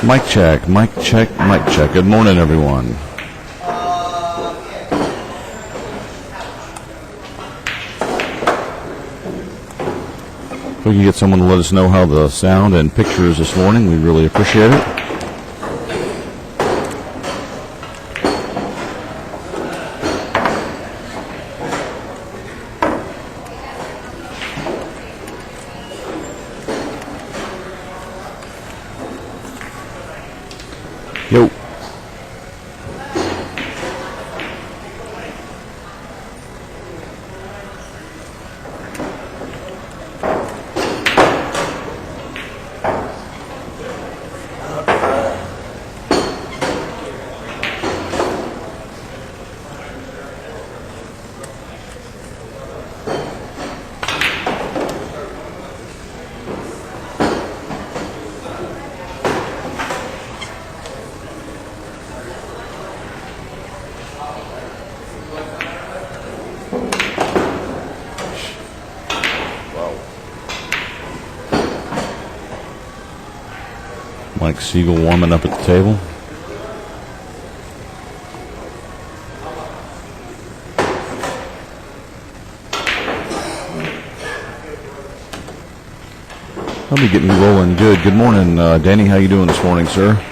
Mic check, mic check, mic check. Good morning, everyone. If we can get someone to let us know how the sound and picture is this morning, we really appreciate it. Yo. Mike Sigel warming up at the table. I'll be getting you rolling good. Good morning, Danny. How you doing this morning, sir?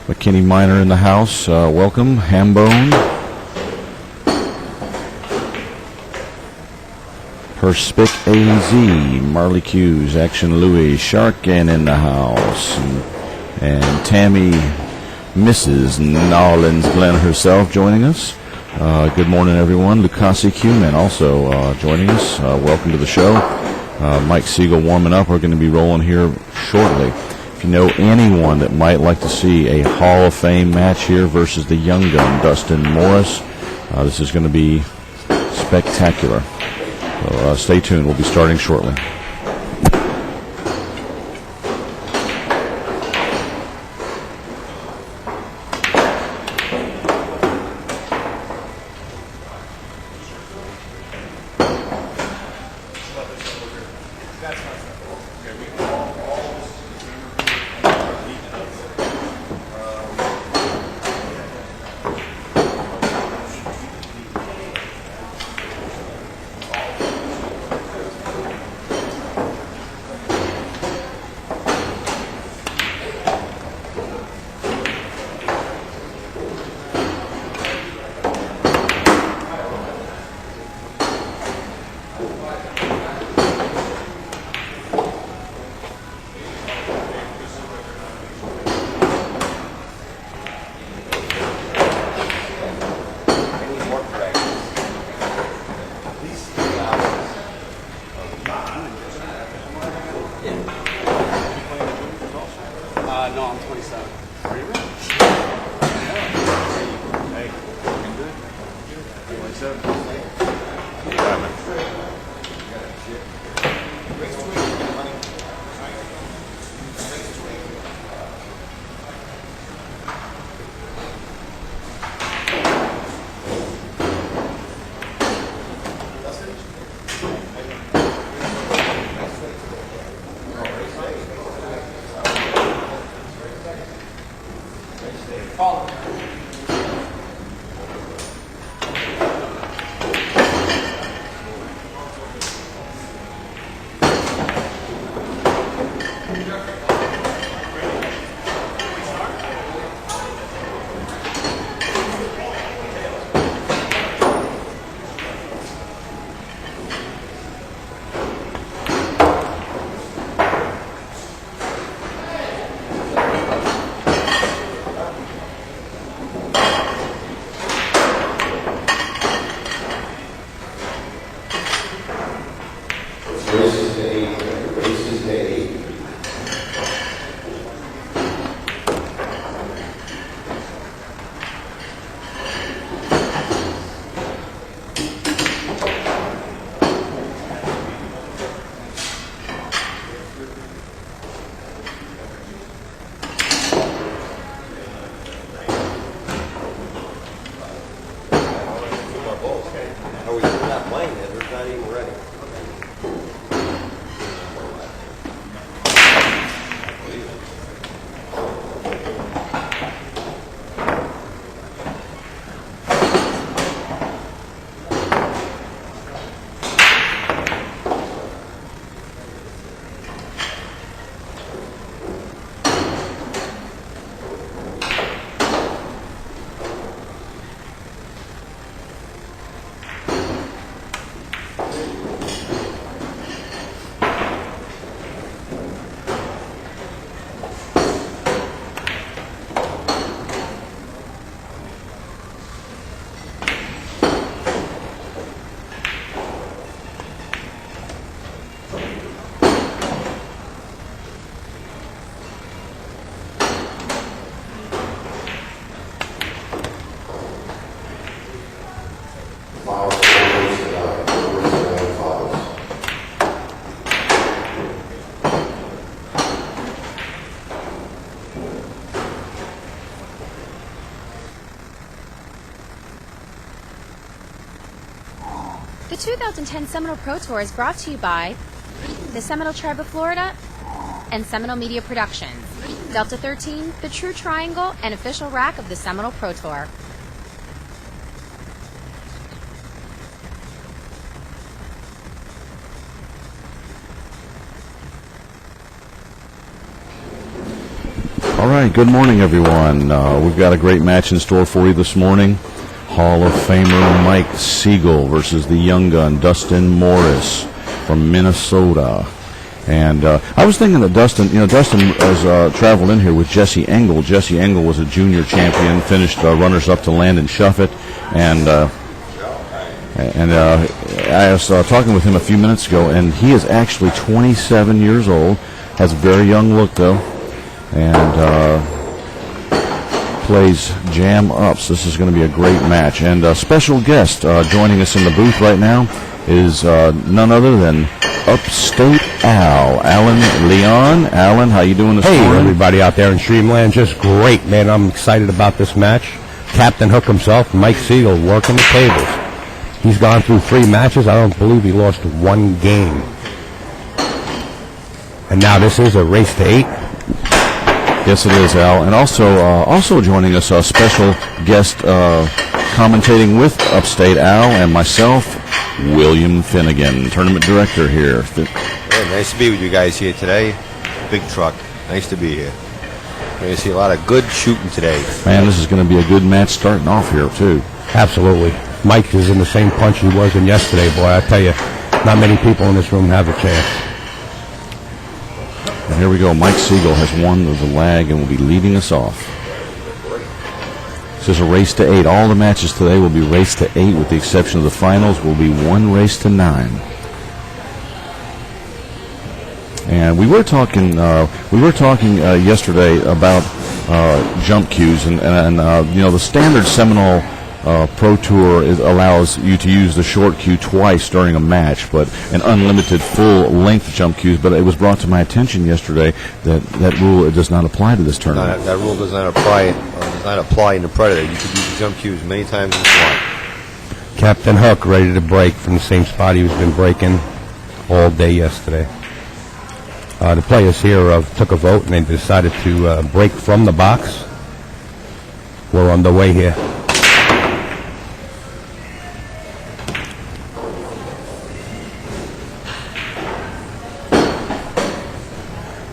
McKinney Minor in the house. Welcome. Hambone. Perspic AZ. Marley Q's. Action Louis. Sharkin in the house. And Tammy, Mrs. Nolans Glenn herself joining us. Good morning, everyone. Lucasi Q-Man also joining us. Welcome to the show. Mike Sigel warming up. We're going to be rolling here shortly. If you know anyone that might like to see a Hall of Fame match here versus the young gun, Dustin Morris, this is going to be spectacular. So stay tuned. We'll be starting shortly. No, I'm 27. Are you ready? Hey, looking good. 27. The 2010 Seminole Pro Tour is brought to you by the Seminole Tribe of Florida and Seminole Media Productions, Delta 13, the True Triangle, and official rack of the Seminole Pro Tour. All right, good morning, everyone. We've got a great match in store for you this morning. Hall of Famer Mike Sigel versus the young gun Dustin Morris from Minnesota. And I was thinking that Dustin has traveled in here with Jesse Engel. Jesse Engel was a junior champion, finished runners-up to Landon Shuffett, and I was talking with him a few minutes ago, and he is actually 27 years old, has a very young look though, and plays jam-ups. This is going to be a great match. And a special guest joining us in the booth right now is none other than Upstate Al, Alan Leon. Alan, how you doing this morning? Hey, everybody out there in Streamland. Just great, man. I'm excited about this match. Captain Hook himself, Mike Sigel, working the tables. He's gone through 3 matches. I don't believe he lost 1 game. And now this is a race to 8. Yes, it is, Al. And also joining us, a special guest commentating with Upstate Al and myself, William Finnegan, tournament director here. Yeah, nice to be with you guys here today. Big truck. Nice to be here. We're going to see a lot of good shooting today. Man, this is going to be a good match starting off here, too. Absolutely. Mike is in the same punch he was in yesterday, boy. I tell you, not many people in this room have a chance. And here we go. Mike Sigel has won the lag and will be leading us off. This is a race to 8. All the matches today will be race to 8, with the exception of the finals. Will be 1 race to 9. And we were talking yesterday about jump cues, and the standard Seminole Pro Tour allows you to use the short cue twice during a match, but an unlimited full-length jump cues. But it was brought to my attention yesterday that rule does not apply to this tournament. That rule does not apply in the Predator. You can use the jump cues many times as you want. Captain Hook ready to break from the same spot he's been breaking all day yesterday. The players here took a vote and they decided to break from the box. We're on the way here.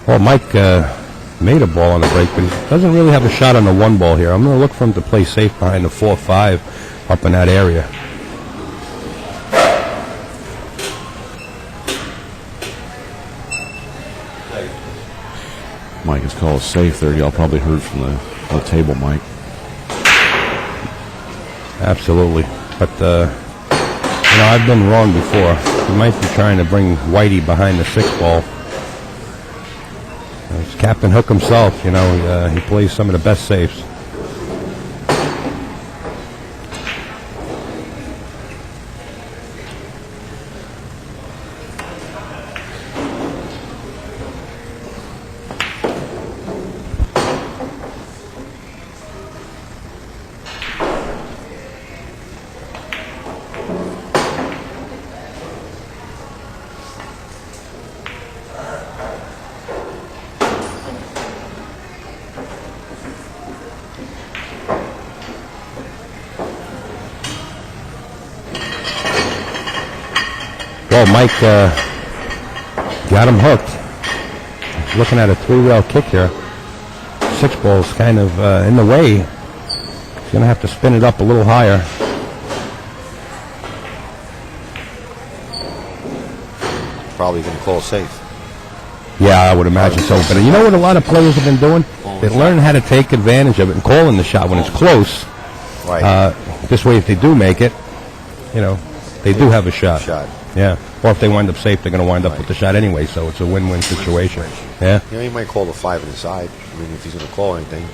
Well, Mike made a ball on the break, but he doesn't really have a shot on the 1 ball here. I'm going to look for him to play safe behind the 4-5 up in that area. Mike is called safe there. Y'all probably heard from the table, Mike. Absolutely. But, I've been wrong before. He might be trying to bring Whitey behind the 6 ball. It's Captain Hook himself, he plays some of the best safes. Well, Mike got him hooked. Looking at a 3-rail kick here. 6 ball's kind of in the way. He's going to have to spin it up a little higher. Probably going to call safe. Yeah, I would imagine so. But you know what a lot of players have been doing? They learn how to take advantage of it and calling the shot when it's close. Right. This way, if they do make it, they do have a shot. Yeah. Or if they wind up safe, they're going to wind up with the shot anyway, so it's a win-win situation. Yeah. He might call the 5 on the side. I mean, if he's going to call anything.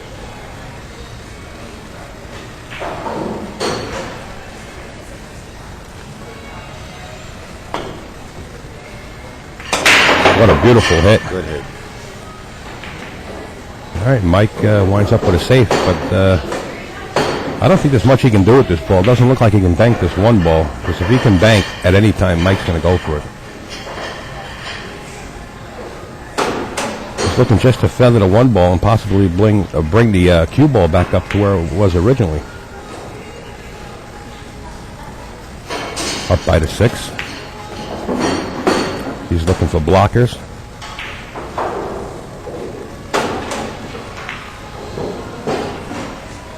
What a beautiful hit. Good hit. All right, Mike winds up with a safe, but I don't think there's much he can do with this ball. It doesn't look like he can bank this one ball, because if he can bank at any time, Mike's going to go for it. He's looking just to feather the one ball and possibly bring the cue ball back up to where it was originally. Up by the 6. He's looking for blockers.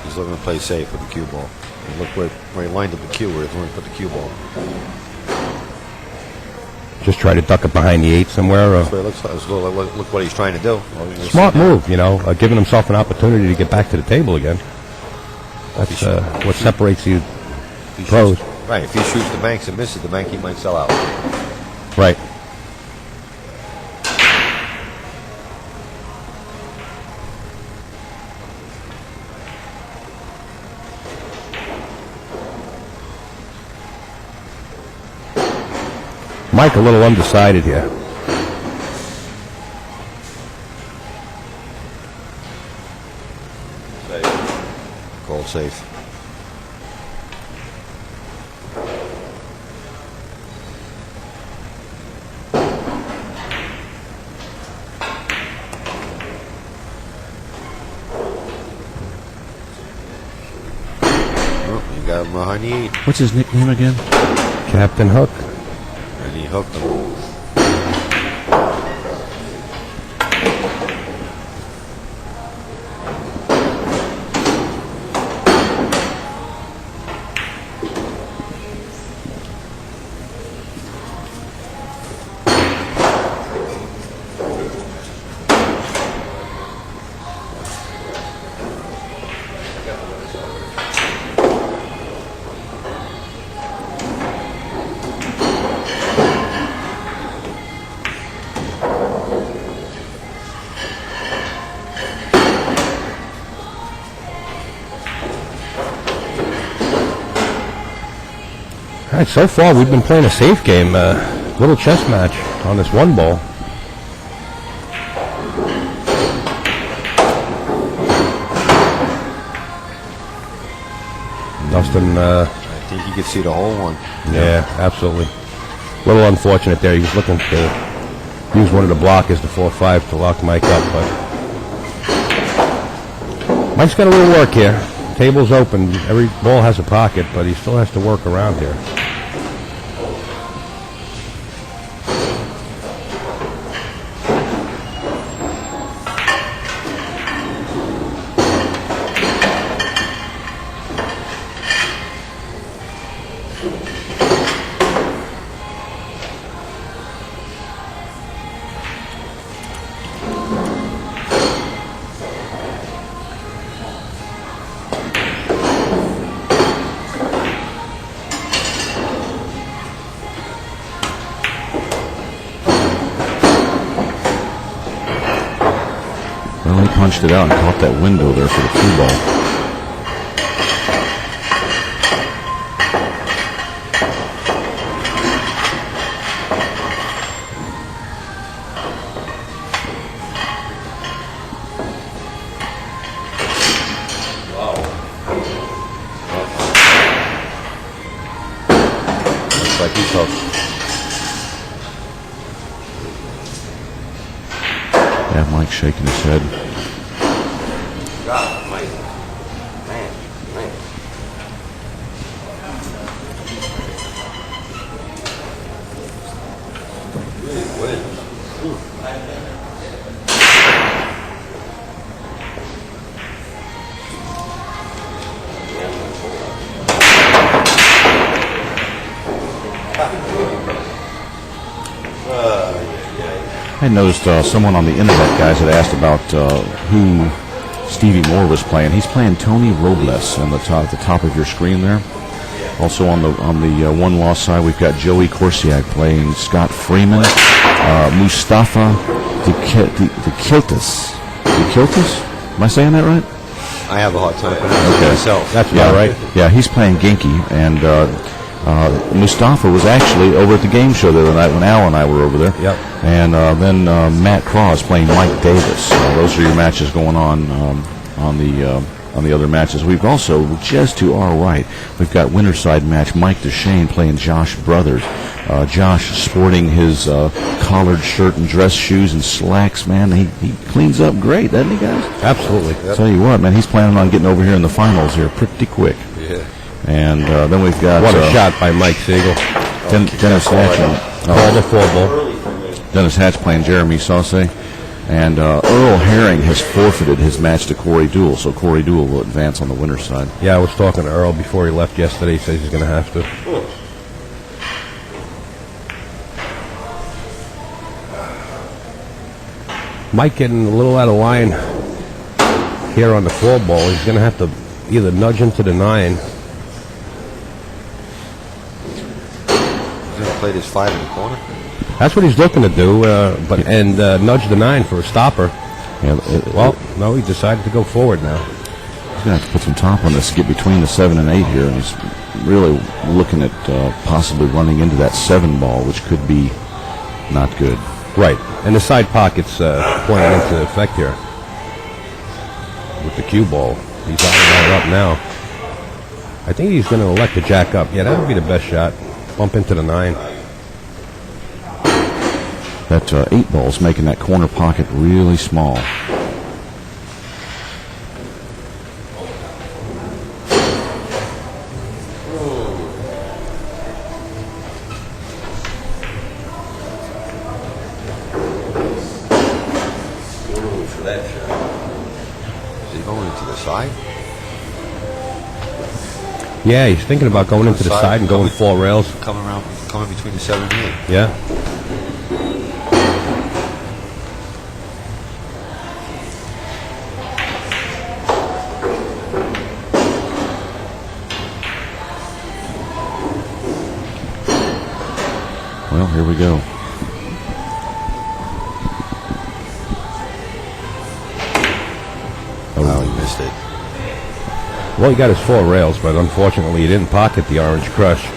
He's looking to play safe with the cue ball. And look where he lined up the cue, where he's going to put the cue ball. Just try to duck it behind the 8 somewhere. That's what it looks like. Look what he's trying to do. Smart move, you know, giving himself an opportunity to get back to the table again. That's what separates you pros. Right, if he shoots the banks and misses the bank, he might sell out. Right. Mike a little undecided here. Safe. Called safe. Oh, you got him behind the 8. What's his nickname again? Captain Hook. And he hooked him. All right, so far we've been playing a safe game, little chess match on this one ball. Dustin, I think he could see the whole one. yeah, absolutely. A little unfortunate there. He was looking to use one of the blockers, the 4-5, to lock Mike up, but Mike's got a little work here. Table's open. Every ball has a pocket, but he still has to work around here. Well, he punched it out and caught that window there for the cue ball. Looks like he's hooked. Yeah, Mike's shaking his head. God, Mike. Man. I noticed someone on the internet, guys, had asked about who Stevie Moore was playing. He's playing Tony Robles on the top of your screen there. Also on the one-loss side, we've got Joey Korsiak playing Scott Freeman, Mustafa Dekiltis. Dekiltis? Am I saying that right? I have a hard time pronouncing it myself. That's about right. Yeah, he's playing Genki, and Mustafa was actually over at the game show the other night when Al and I were over there. Yep. And then Matt Cross playing Mike Davis. Those are your matches going on the on the other matches. We've also, just to our right, we've got Winterside match, Mike DeShane playing Josh Brothers. Josh sporting his collared shirt and dress shoes and slacks, man. He cleans up great, doesn't he, guys? Absolutely. Tell you what, man, he's planning on getting over here in the finals here pretty quick. Yeah. And then we've got... What a shot by Mike Sigel. Dennis Hatch. Called a 4-ball. Dennis Hatch playing Jeremy Sauce. And Earl Herring has forfeited his match to Corey Deuel, so Corey Deuel will advance on the winner's side. Yeah, I was talking to Earl before he left yesterday. He says he's going to have to. Mike getting a little out of line here on the 4-ball. He's going to have to either nudge him to the 9. He's going to play this 5 in the corner. That's what he's looking to do, and nudge the 9 for a stopper. Yeah, Well, no, he decided to go forward now. he's going to have to put some top on this to get between the 7 and 8 here, and he's really looking at possibly running into that 7 ball, which could be not good. Right, and the side pocket's pointing into effect here with the cue ball. He's all up now. I think he's going to elect to jack up. Yeah, that would be the best shot. Bump into the 9. That 8 ball's making that corner pocket really small. For that shot. Is he going into the side? Yeah, he's thinking about going into the side and going 4 rails. Coming between the 7 and 8. Yeah. Well, here we go. Oh, he missed it. Well, he got his 4 rails, but unfortunately he didn't pocket the Orange Crush.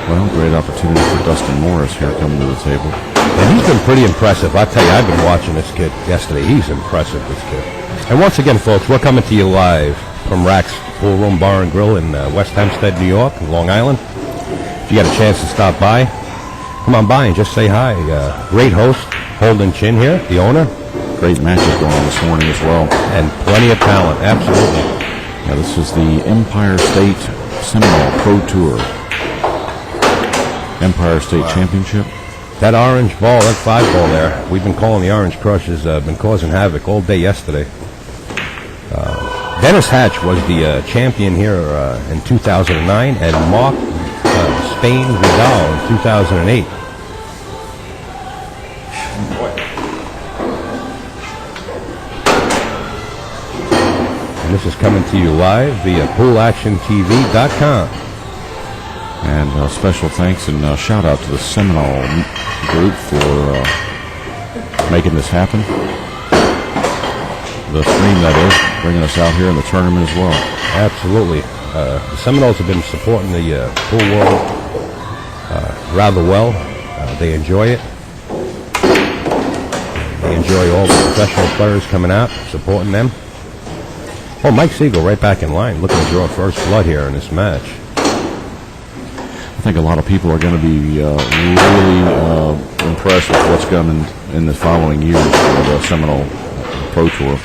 Well, great opportunity for Dustin Morris here coming to the table. And he's been pretty impressive. I tell you, I've been watching this kid yesterday. He's impressive, this kid. And once again, folks, we're coming to you live from Raxx Full Room Bar and Grill in West Hempstead, New York, Long Island. If you got a chance to stop by, come on by and just say hi. Great host, Holden Chin here, the owner. Great matches going on this morning as well. And plenty of talent, absolutely. Now, this is the Empire State Seminole Pro Tour. Empire State Championship. That orange ball, that 5 ball there, we've been calling the Orange Crush, has been causing havoc all day yesterday. Dennis Hatch was the champion here in 2009, and Mark Spain Vidal in 2008. And this is coming to you live via PoolActionTV.com. And special thanks and shout out to the Seminole group for making this happen. The stream, that is, bringing us out here in the tournament as well. Absolutely. The Seminoles have been supporting the pool world rather well. They enjoy it. They enjoy all the professional players coming out, supporting them. Oh, Mike Sigel right back in line, looking to draw first blood here in this match. I think a lot of people are going to be really impressed with what's coming in the following years for the Seminole Pro Tour.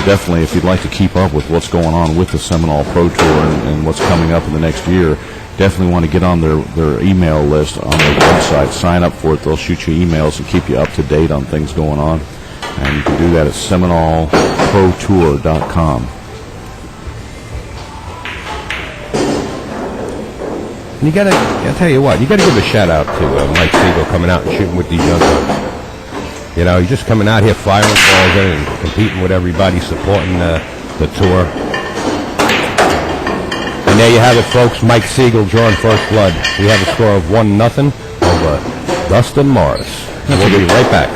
If you'd like to keep up with what's going on with the Seminole Pro Tour and what's coming up in the next year, definitely want to get on their email list on their website. Sign up for it. They'll shoot you emails and keep you up to date on things going on. And you can do that at SeminoleProTour.com. And you gotta, I'll tell you what, you gotta give a shout out to Mike Sigel coming out and shooting with these young guns. You know, he's just coming out here firing balls in and competing with everybody, supporting the tour. And there you have it, folks. Mike Sigel drawing first blood. We have a score of 1-0 over Dustin Morris. We'll be right back.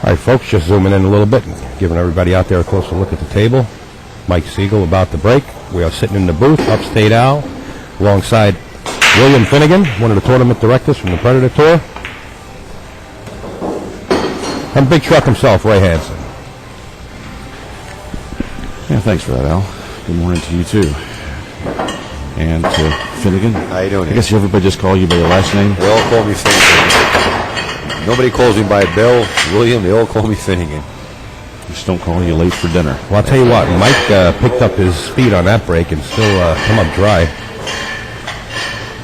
All right, folks, just zooming in a little bit and giving everybody out there a closer look at the table. Mike Sigel about to break. We are sitting in the booth, Upstate Al, alongside William Finnegan, one of the tournament directors from the Predator Tour, and Big Truck himself, Ray Hansen. Yeah, thanks for that, Al. Good morning to you, too. And to Finnegan. How you doing? I guess everybody just call you by your last name? They all call me Finnegan. Nobody calls me by Bill, William. They all call me Finnegan. Just don't call you late for dinner. Well, I'll tell you what, Mike picked up his speed on that break and still come up dry.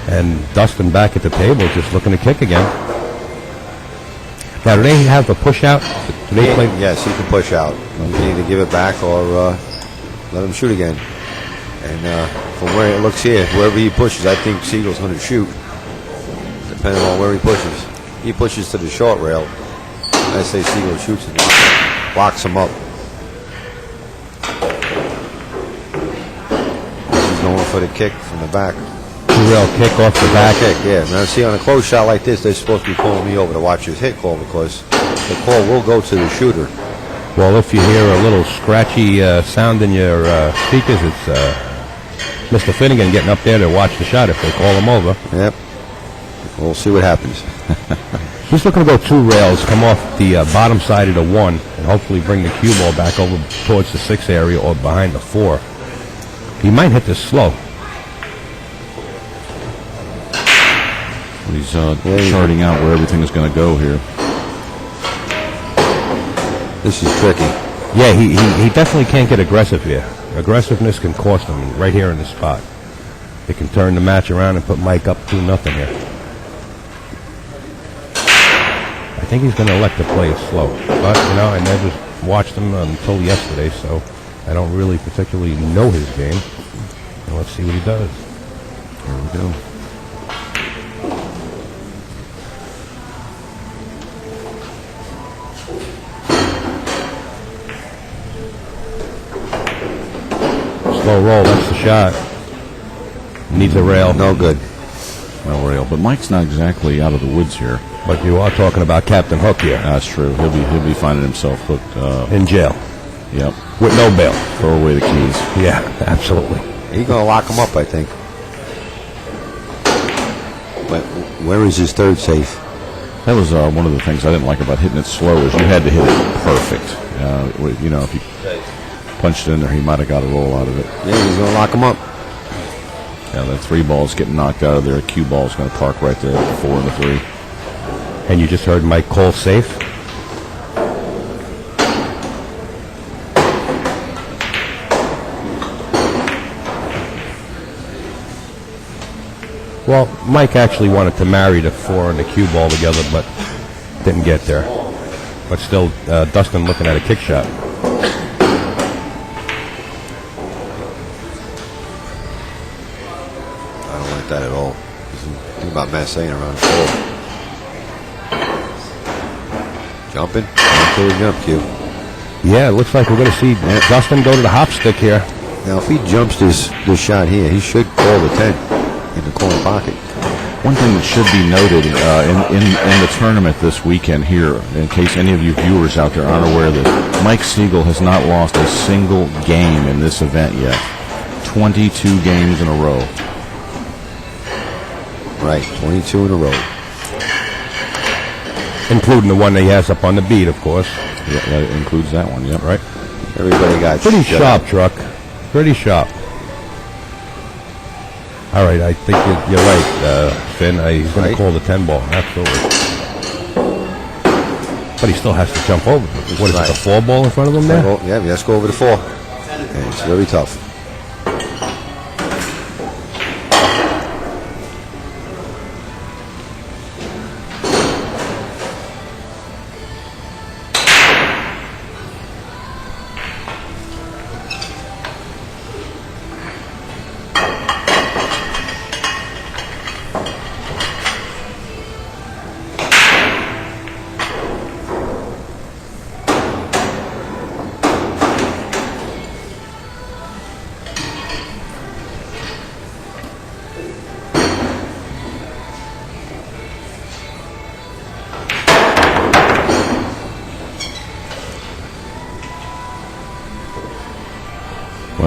And Dustin back at the table just looking to kick again. Now, do they have a push out? Do they play? Yes, he can push out. You can either give it back or let him shoot again. And from where it looks here, wherever he pushes, I think Siegel's going to shoot, depending on where he pushes. He pushes to the short rail. I say Sigel shoots and locks him up. He's going for the kick from the back. Two-rail kick off the back. Kick, yeah. Now, see, on a close shot like this, they're supposed to be pulling me over to watch his hit call because the call will go to the shooter. Well, if you hear a little scratchy sound in your speakers, it's Mr. Finnegan getting up there to watch the shot if they call him over. Yep. We'll see what happens. He's looking to go two rails, come off the bottom side of the 1, and hopefully bring the cue ball back over towards the 6 area or behind the 4. He might hit this slow. He's charting out where everything is going to go here. This is tricky. Yeah, he definitely can't get aggressive here. Aggressiveness can cost him right here in this spot. They can turn the match around and put Mike up 2-0 here. I think he's going to elect to play it slow. But, you know, I never watched him until yesterday, so I don't really particularly know his game. And let's see what he does. Here we go. Slow roll, that's the shot. Needs a rail. No good. No rail. But Mike's not exactly out of the woods here. But you are talking about Captain Hook here. That's true. He'll be finding himself hooked. In jail. Yep. With no bail. Throw away the keys. Yeah, absolutely. He's going to lock him up, I think. But where is his third safe? That was one of the things I didn't like about hitting it slow is you had to hit it perfect. You know, if you punched it in there, he might have got a roll out of it. Yeah, he's going to lock him up. Yeah, that 3 ball's getting knocked out of there. A cue ball's going to park right there at the 4 and the 3. And you just heard Mike call safe. Well, Mike actually wanted to marry the 4 and the cue ball together, but didn't get there. But still, Dustin looking at a kick shot. I don't like that at all. Think about Massey around the 4. Jumping. Until the jump cue. Yeah, it looks like we're going to see Dustin go to the hop stick here. Now, if he jumps this shot here, he should call the 10 in the corner pocket. One thing that should be noted in the tournament this weekend here, in case any of you viewers out there aren't aware of this, Mike Sigel has not lost a single game in this event yet. 22 games in a row. Right, 22 in a row. Including the one that he has up on the beat, of course. Yeah, that includes that one, yep. Right. Everybody got pretty sharp, Truck. Pretty sharp. All right, I think you're right, Finn. He's going to call the 10 ball, absolutely. But he still has to jump over. What is it, the 4 ball in front of him there? Yeah, he has to go over the 4. And it's very tough.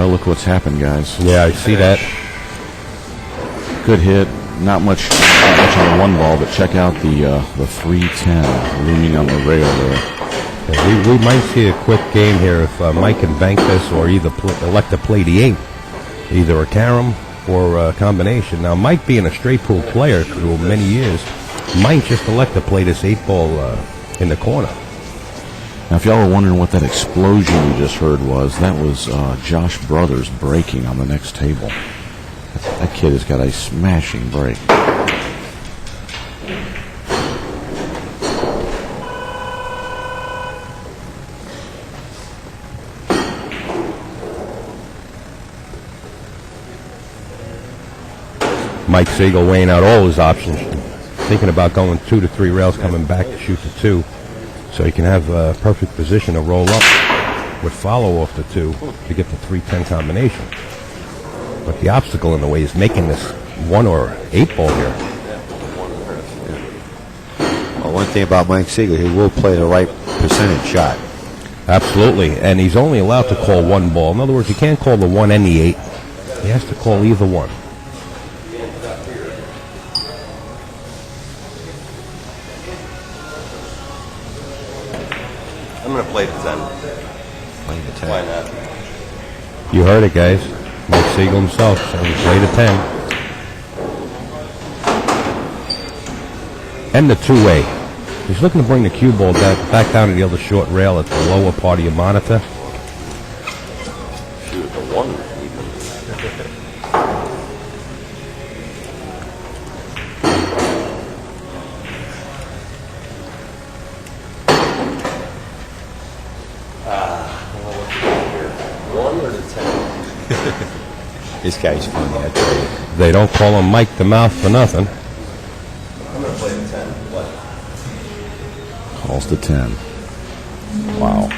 Well, look what's happened, guys. Yeah, I see that. Good hit. Not much on the one ball, but check out the 310 looming on the rail there. Yeah, we might see a quick game here if Mike can bank this or either elect to play the 8. Either a carom or a combination. Now, Mike being a straight pool player through many years, might just elect to play this 8 ball in the corner. Now, if y'all were wondering what that explosion you just heard was, that was Josh Brothers breaking on the next table. That kid has got a smashing break. Mike Sigel weighing out all his options, thinking about going 2 to 3 rails, coming back to shoot the 2, so he can have a perfect position to roll up with follow off the 2 to get the 310 combination. But the obstacle in the way is making this 1 or 8 ball here. Well, one thing about Mike Sigel, he will play the right percentage shot. Absolutely, and he's only allowed to call 1 ball. In other words, he can't call the 1 and the 8. He has to call either one. I'm going to play the 10. Playing the 10. Why not? You heard it, guys. Mike Sigel himself saying play the 10. And the 2-way. He's looking to bring the cue ball back down to the other short rail at the lower part of your monitor. Shoot, the 1 even. This guy's funny, I tell you. They don't call him Mike the Mouth for nothing. I'm going to play the 10. What? Calls the 10. Wow.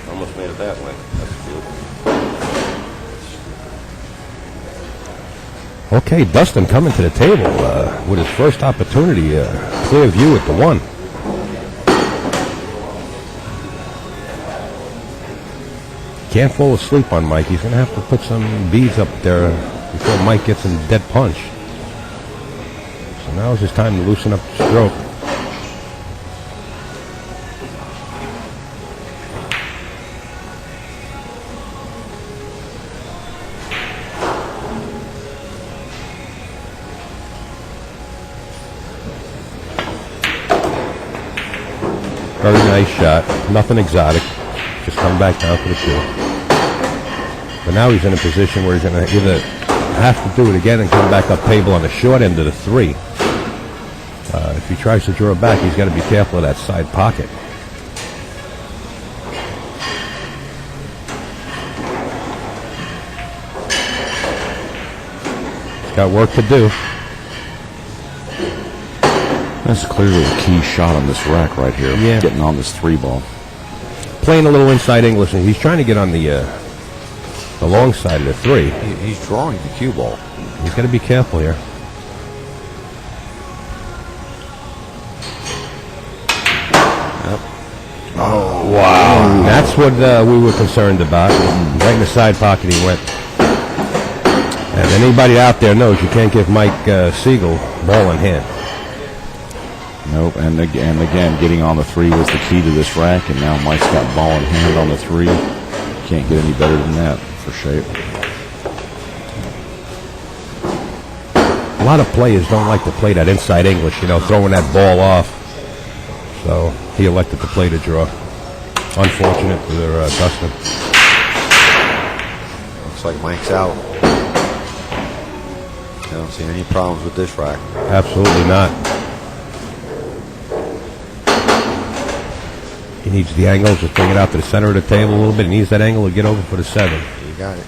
Almost made it that way. That's good. Okay, Dustin coming to the table with his first opportunity. Clear view at the 1. Can't fall asleep on Mike. He's going to have to put some beads up there before Mike gets in dead punch. So now is his time to loosen up the stroke. Very nice shot. Nothing exotic. Just come back down to the 2. But now he's in a position where he's going to either have to do it again and come back up table on the short end of the 3. If he tries to draw back, he's got to be careful of that side pocket. He's got work to do. That's clearly a key shot on this rack right here. Yeah. Getting on this 3 ball. Playing a little inside English, and he's trying to get on the long side of the 3. He's drawing the cue ball. He's got to be careful here. Oh, Wow. That's what we were concerned about. Right in the side pocket he went. And anybody out there knows you can't give Mike Sigel ball in hand. Nope, and again, getting on the 3 was the key to this rack, and now Mike's got ball in hand on the 3. Can't get any better than that for shape. A lot of players don't like to play that inside English, throwing that ball off. So he elected to play the draw. Unfortunate for Dustin. looks like Mike's out. I don't see any problems with this rack. Absolutely not. He needs the angle, just bring it out to the center of the table a little bit. He needs that angle to get over for the 7. You got it.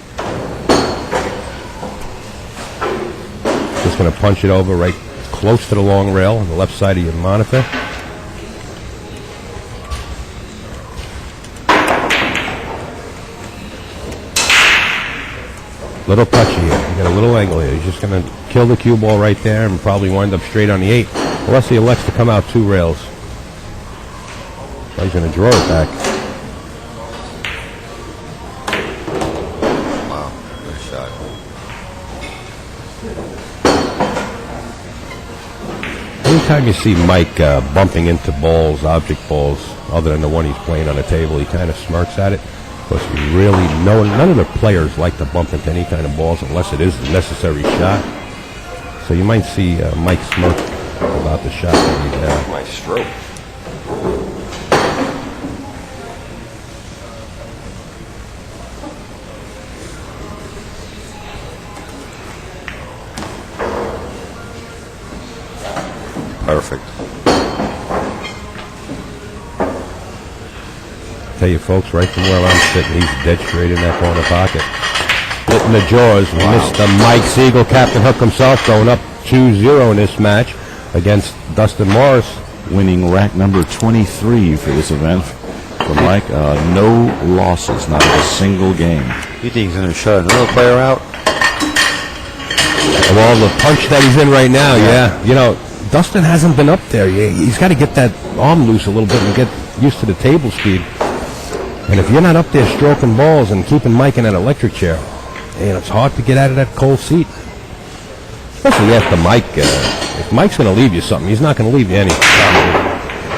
Just going to punch it over right close to the long rail on the left side of your monitor. Little touchy here. You got a little angle here. He's just going to kill the cue ball right there and probably wind up straight on the 8. Unless he elects to come out 2 rails. Well, he's going to draw it back. Wow, good shot. Anytime you see Mike bumping into balls, object balls, other than the one he's playing on the table, he kind of smirks at it. Because really, none of the players like to bump into any kind of balls unless it is the necessary shot. So you might see Mike smirk about the shot that he had. My stroke. Perfect. Tell you folks, right from where I'm sitting, he's dead straight in that corner pocket. Hitting the jaws. Mr. Mike Sigel, Captain Hook himself, going up 2-0 in this match against Dustin Morris. Winning rack number 23 for this event for Mike. No losses, not a single game. You think he's going to shut another player out? Well, the punch that he's in right now, yeah. You know, Dustin hasn't been up there. He's got to get that arm loose a little bit and get used to the table speed. And if you're not up there stroking balls and keeping Mike in that electric chair, it's hard to get out of that cold seat. Especially after Mike. If Mike's going to leave you something, he's not going to leave you anything.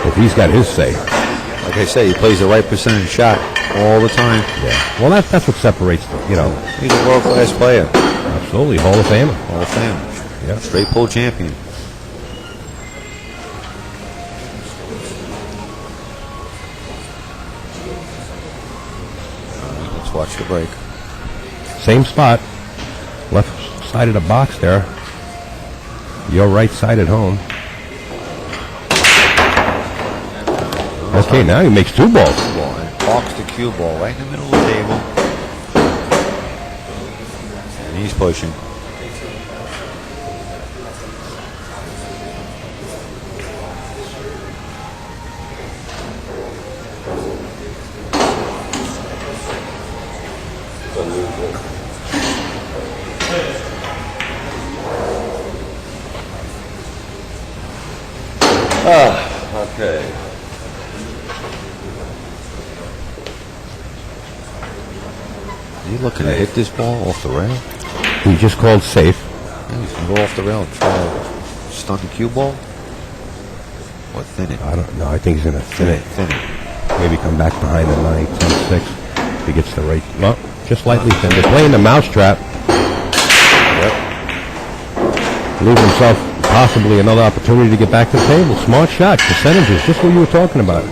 If he's got his say. Like I say, he plays the right percentage shot all the time. Yeah. Well, that's what separates them, you know. He's a world-class player. Absolutely. Hall of Famer. Hall of Fame. Yeah. Straight pull champion. Let's watch the break. Same spot. Left side of the box there. Your right side at home. Okay, now he makes 2 balls. And parks the cue ball right in the middle of the table. And he's pushing. Okay. Is he looking to hit this ball off the rail? He just called safe. Yeah, he's going to go off the rail and try to stun the cue ball? Or thin it? I don't know. I think he's going to thin it. Thin it. Maybe come back behind the 9, 10, 6. If he gets the right. Well, just lightly thin. They're playing the mousetrap. Yep. Leave himself possibly another opportunity to get back to the table. Smart shot. Percentages. Just what you were talking about.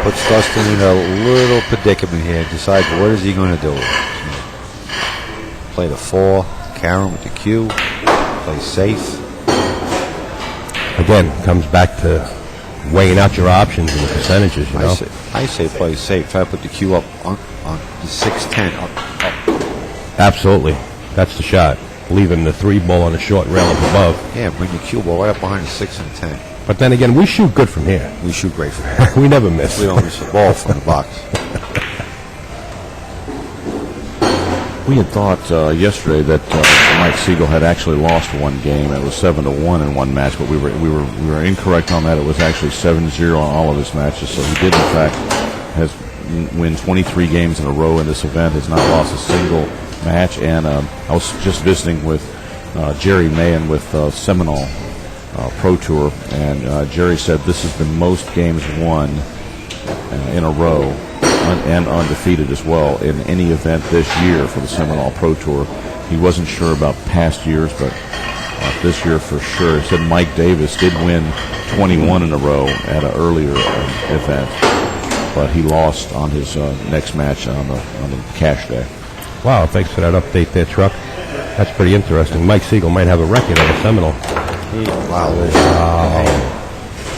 Puts Dustin in a little predicament here. Decides what is he going to do. Play the 4. Karen with the cue. Play safe. Again, comes back to weighing out your options and the percentages, you know. I say play safe. Try to put the cue up on the 6-10. Up. Absolutely. That's the shot. Leaving the 3 ball on the short rail up above. Yeah, bring the cue ball right up behind the 6 and 10. But then again, we shoot good from here. We shoot great from here. We never miss. We don't miss the ball from the box. We had thought yesterday that Mike Sigel had actually lost one game. It was 7-1 in one match, but we were incorrect on that. It was actually 7-0 on all of his matches. So he did, in fact, win 23 games in a row in this event. Has not lost a single match. And I was just visiting with Jerry Mahan with Seminole Pro Tour, and Jerry said this is the most games won in a row. And undefeated as well in any event this year for the Seminole Pro Tour. He wasn't sure about past years, but this year for sure. He said Mike Davis did win 21 in a row at an earlier event, but he lost on his next match on the cash day. Wow, thanks for that update there, Truck. That's pretty interesting. Mike Sigel might have a record on the Seminole. Wow.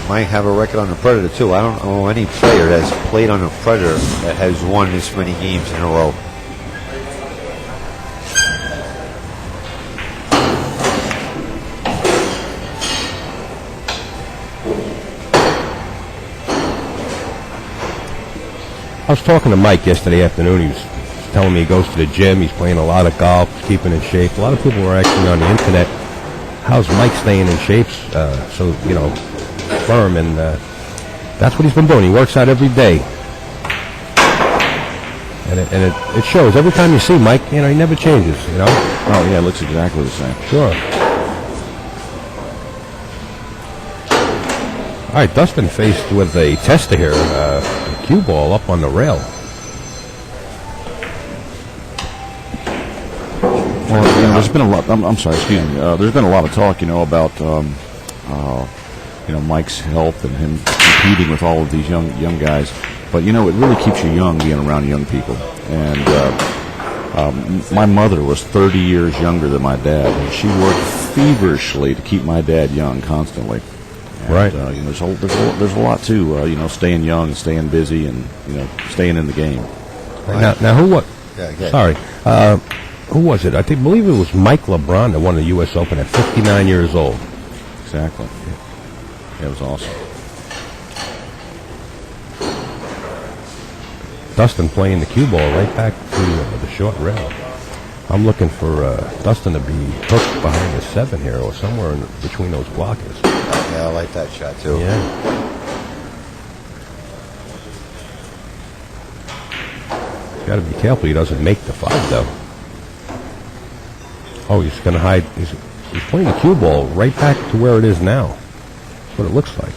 Might have a record on the Predator, too. I don't know any player that's played on a Predator that has won this many games in a row. I was talking to Mike yesterday afternoon. He was telling me he goes to the gym. He's playing a lot of golf, keeping in shape. A lot of people were asking on the internet, how's Mike staying in shape so, firm? And that's what he's been doing. He works out every day. And it shows. Every time you see Mike, he never changes, Oh, yeah, it looks exactly the same. Sure. All right, Dustin faced with a tester here, a cue ball up on the rail. Well, there's been a lot. I'm sorry, excuse me. There's been a lot of talk, about Mike's health and him competing with all of these young guys. But it really keeps you young being around young people. And my mother was 30 years younger than my dad, and she worked feverishly to keep my dad young constantly. And, right. There's a lot to staying young and staying busy and staying in the game. Now who what? Yeah. Sorry. Who was it? I believe it was Mike LeBron that won the U.S. Open at 59 years old. Exactly. Yeah, it was awesome. Dustin playing the cue ball right back to the short rail. I'm looking for Dustin to be hooked behind the 7 here or somewhere in between those blockers. Yeah, I like that shot too. Yeah. Got to be careful he doesn't make the 5 though. Oh, he's going to hide. He's playing the cue ball right back to where it is now. That's what it looks like.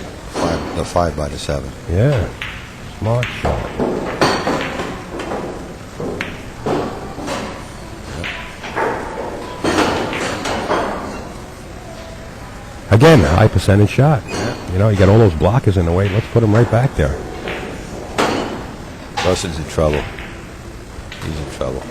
The 5 by the 7. Yeah. Smart shot. Again, a high percentage shot. Yeah. You got all those blockers in the way. Let's put them right back there. Dustin's in trouble. He's in trouble.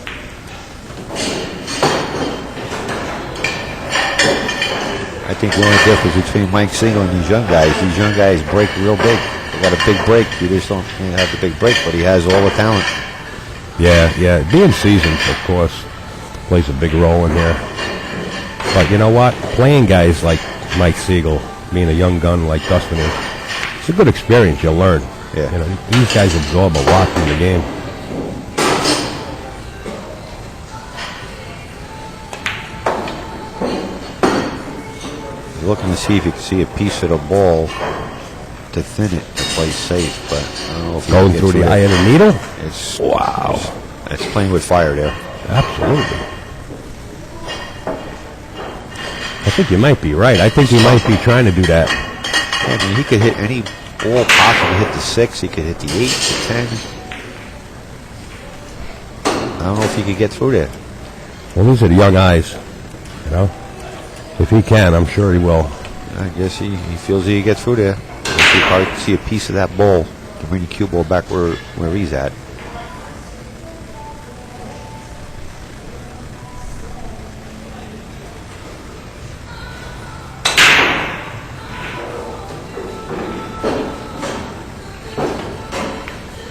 I think the only difference between Mike Sigel and these young guys break real big. They got a big break. You just don't have the big break, but he has all the talent. Yeah. Being seasoned, of course, plays a big role in here. But you know what? Playing guys like Mike Sigel, being a young gun like Dustin is, it's a good experience. You'll learn. Yeah. These guys absorb a lot from the game. Looking to see if you can see a piece of the ball to thin it to play safe, but I don't know if Going through the eye of the needle? It's Wow. It's playing with fire there. Absolutely. I think you might be right. I think he might be trying to do that. I mean, he could hit any ball possible. Hit the 6, he could hit the 8, the 10. I don't know if he could get through there. Well, these are the young eyes, If he can, I'm sure he will. I guess he feels he can get through there. He probably can see a piece of that ball to bring the cue ball back where he's at.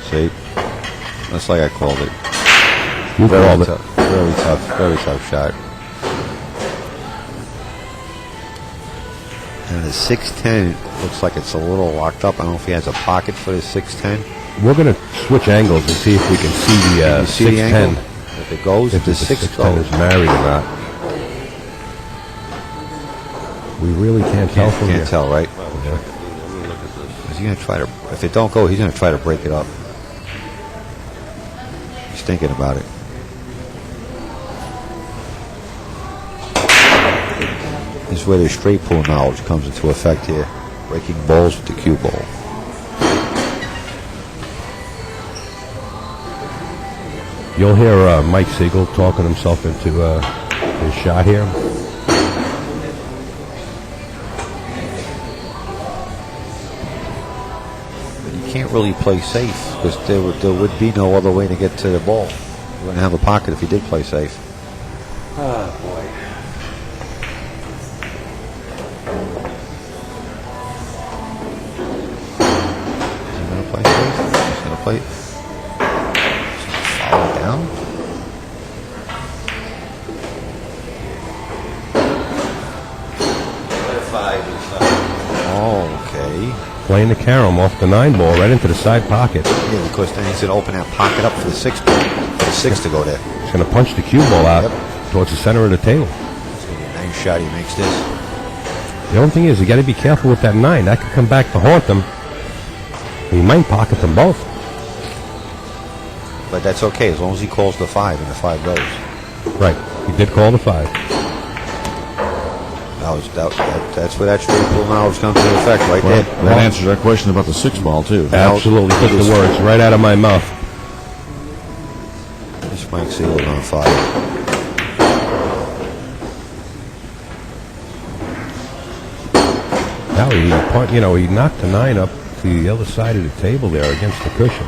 See? That's like I called it. You called it. Very tough shot. And the 610 looks like it's a little locked up. I don't know if he has a pocket for the 610. We're going to switch angles and see if we can see the 610. If it goes, if the 610 goes. is married or not. We really can't tell from here. Can't tell, right? Yeah. Is he going to try to? If it don't go, he's going to try to break it up. He's thinking about it. This is where the straight pull knowledge comes into effect here. Breaking balls with the cue ball. You'll hear Mike Sigel talking himself into his shot here. But you can't really play safe because there would be no other way to get to the ball. You wouldn't have a pocket if you did play safe. Oh, boy. Play. Follow down. Five. Oh, okay. playing the carom off the 9 ball right into the side pocket. Yeah, because then he's going to open that pocket up for the 6 ball, for the 6 to go there. He's going to punch the cue ball out towards the center of the table. It's going to be a nice shot. He makes this. The only thing is, you got to be careful with that 9. That could come back to haunt them. He might pocket them both. But that's okay as long as he calls the 5 and the 5 goes. Right. He did call the 5. That's where that straight pull knowledge comes into effect right Well, there. that answers our question about the 6 ball, too. Absolutely. Took the words right out of my mouth. This Mike Siegel's on fire. Now he knocked the 9 up to the other side of the table there against the cushion.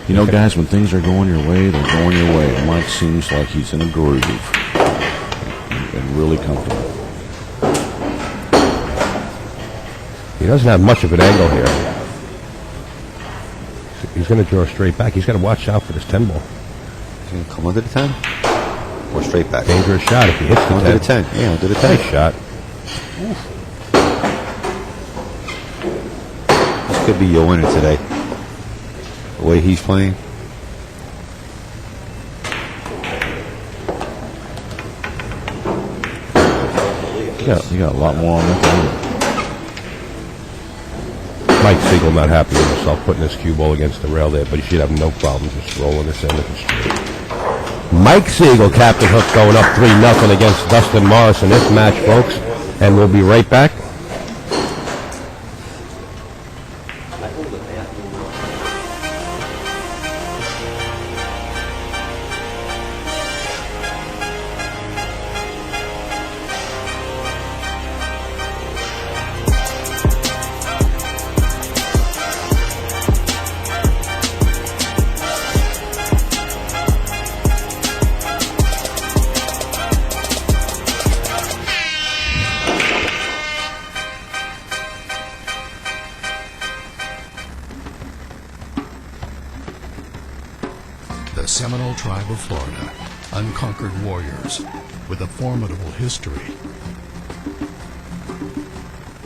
You know, guys, when things are going your way, they're going your way. Mike seems like he's in a groove and really comfortable. He doesn't have much of an angle here. He's going to draw straight back. He's got to watch out for this 10 ball. He's going to come under the 10 or straight back. Dangerous shot if he hits the Under 10. the 10. Yeah, under the 10. Nice shot. This could be your winner today. The way he's playing. You got a lot more on that. Mike Siegel not happy with himself putting his cue ball against the rail there, but he should have no problem just rolling this end of the straight. Mike Siegel, Captain Hook, going up 3-0 against Dustin Morris in this match, folks. And we'll be right back. The Seminole Tribe of Florida, unconquered warriors with a formidable history.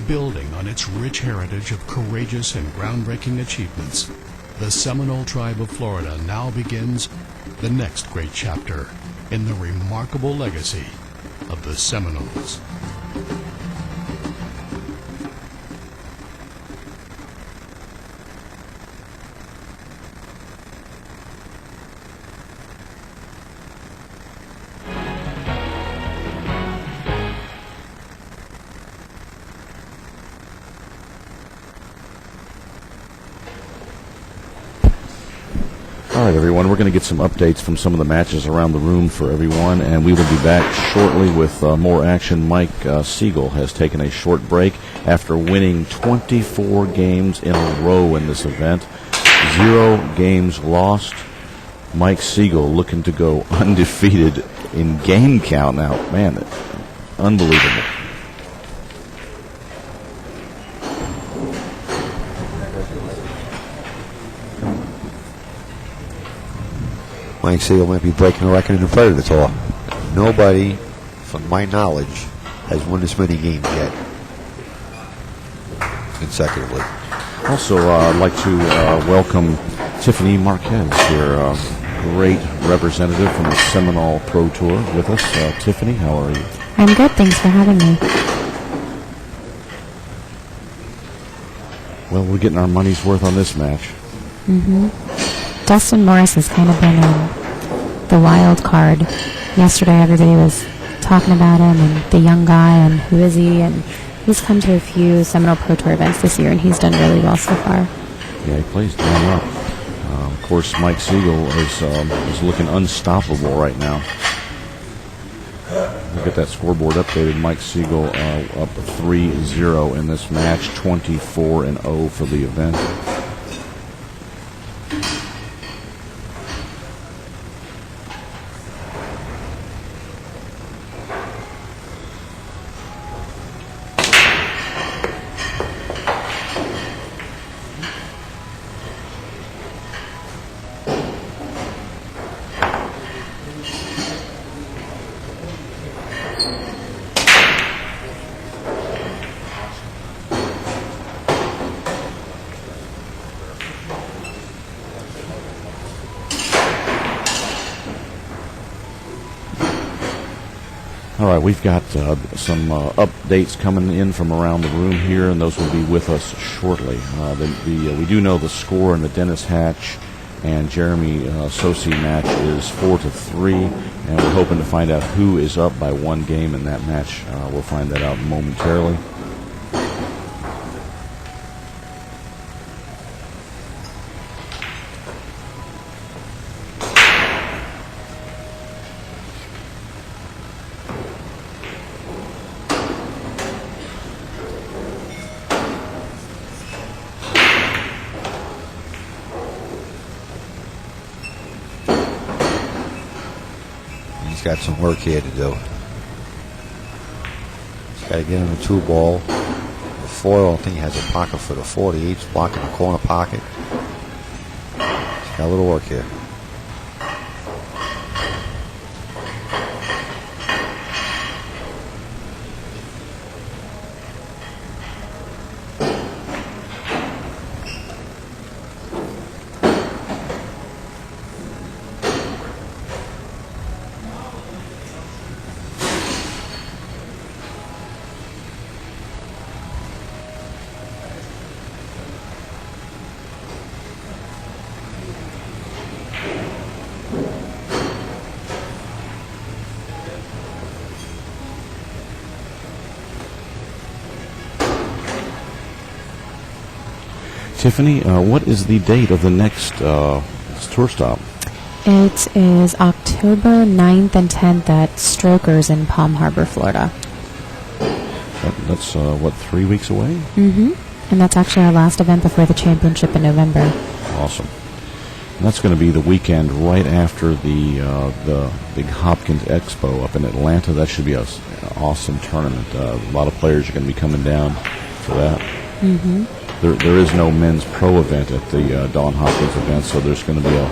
Building on its rich heritage of courageous and groundbreaking achievements, the Seminole Tribe of Florida now begins the next great chapter in the remarkable legacy of the Seminoles. All right, everyone, we're going to get some updates from some of the matches around the room for everyone, and we will be back shortly with more action. Mike Siegel has taken a short break after winning 24 games in a row in this event. 0 games lost. Mike Siegel looking to go undefeated in game count now. Man, unbelievable. Mike Siegel might be breaking a record in the Predator Tour. Nobody, from my knowledge, has won this many games yet consecutively. Also, I'd like to welcome Tiffany Marquez here, great representative from the Seminole Pro Tour with us. Tiffany, how are you? I'm good, thanks for having me. Well, we're getting our money's worth on this match. Dustin Morris has kind of been the wild card. Yesterday everybody was talking about him and the young guy and who is he, and he's come to a few Seminole Pro Tour events this year and he's done really well so far. Yeah, he plays damn well. Of course, Mike Siegel is looking unstoppable right now. We'll get that scoreboard updated. Mike Siegel up 3-0 in this match, 24-0 for the event. All right, we've got some updates coming in from around the room here, and those will be with us shortly. We do know the score in the Dennis Hatch and Jeremy Sosi match is 4-3, and we're hoping to find out who is up by one game in that match. We'll find that out momentarily. Got some work here to do. He's got to get him a 2-ball. The foil, I think he has a pocket for the 40. He's blocking the corner pocket. He's got a little work here. Tiffany, what is the date of the next tour stop? It is October 9th and 10th at Strokers in Palm Harbor, Florida. That's 3 weeks away? Mm-hmm. And that's actually our last event before the championship in November. Awesome. And that's going to be the weekend right after the big Hopkins Expo up in Atlanta. That should be an awesome tournament. A lot of players are going to be coming down for that. Mm-hmm. There is no men's pro event at the Don Hopkins event, so there's going to be a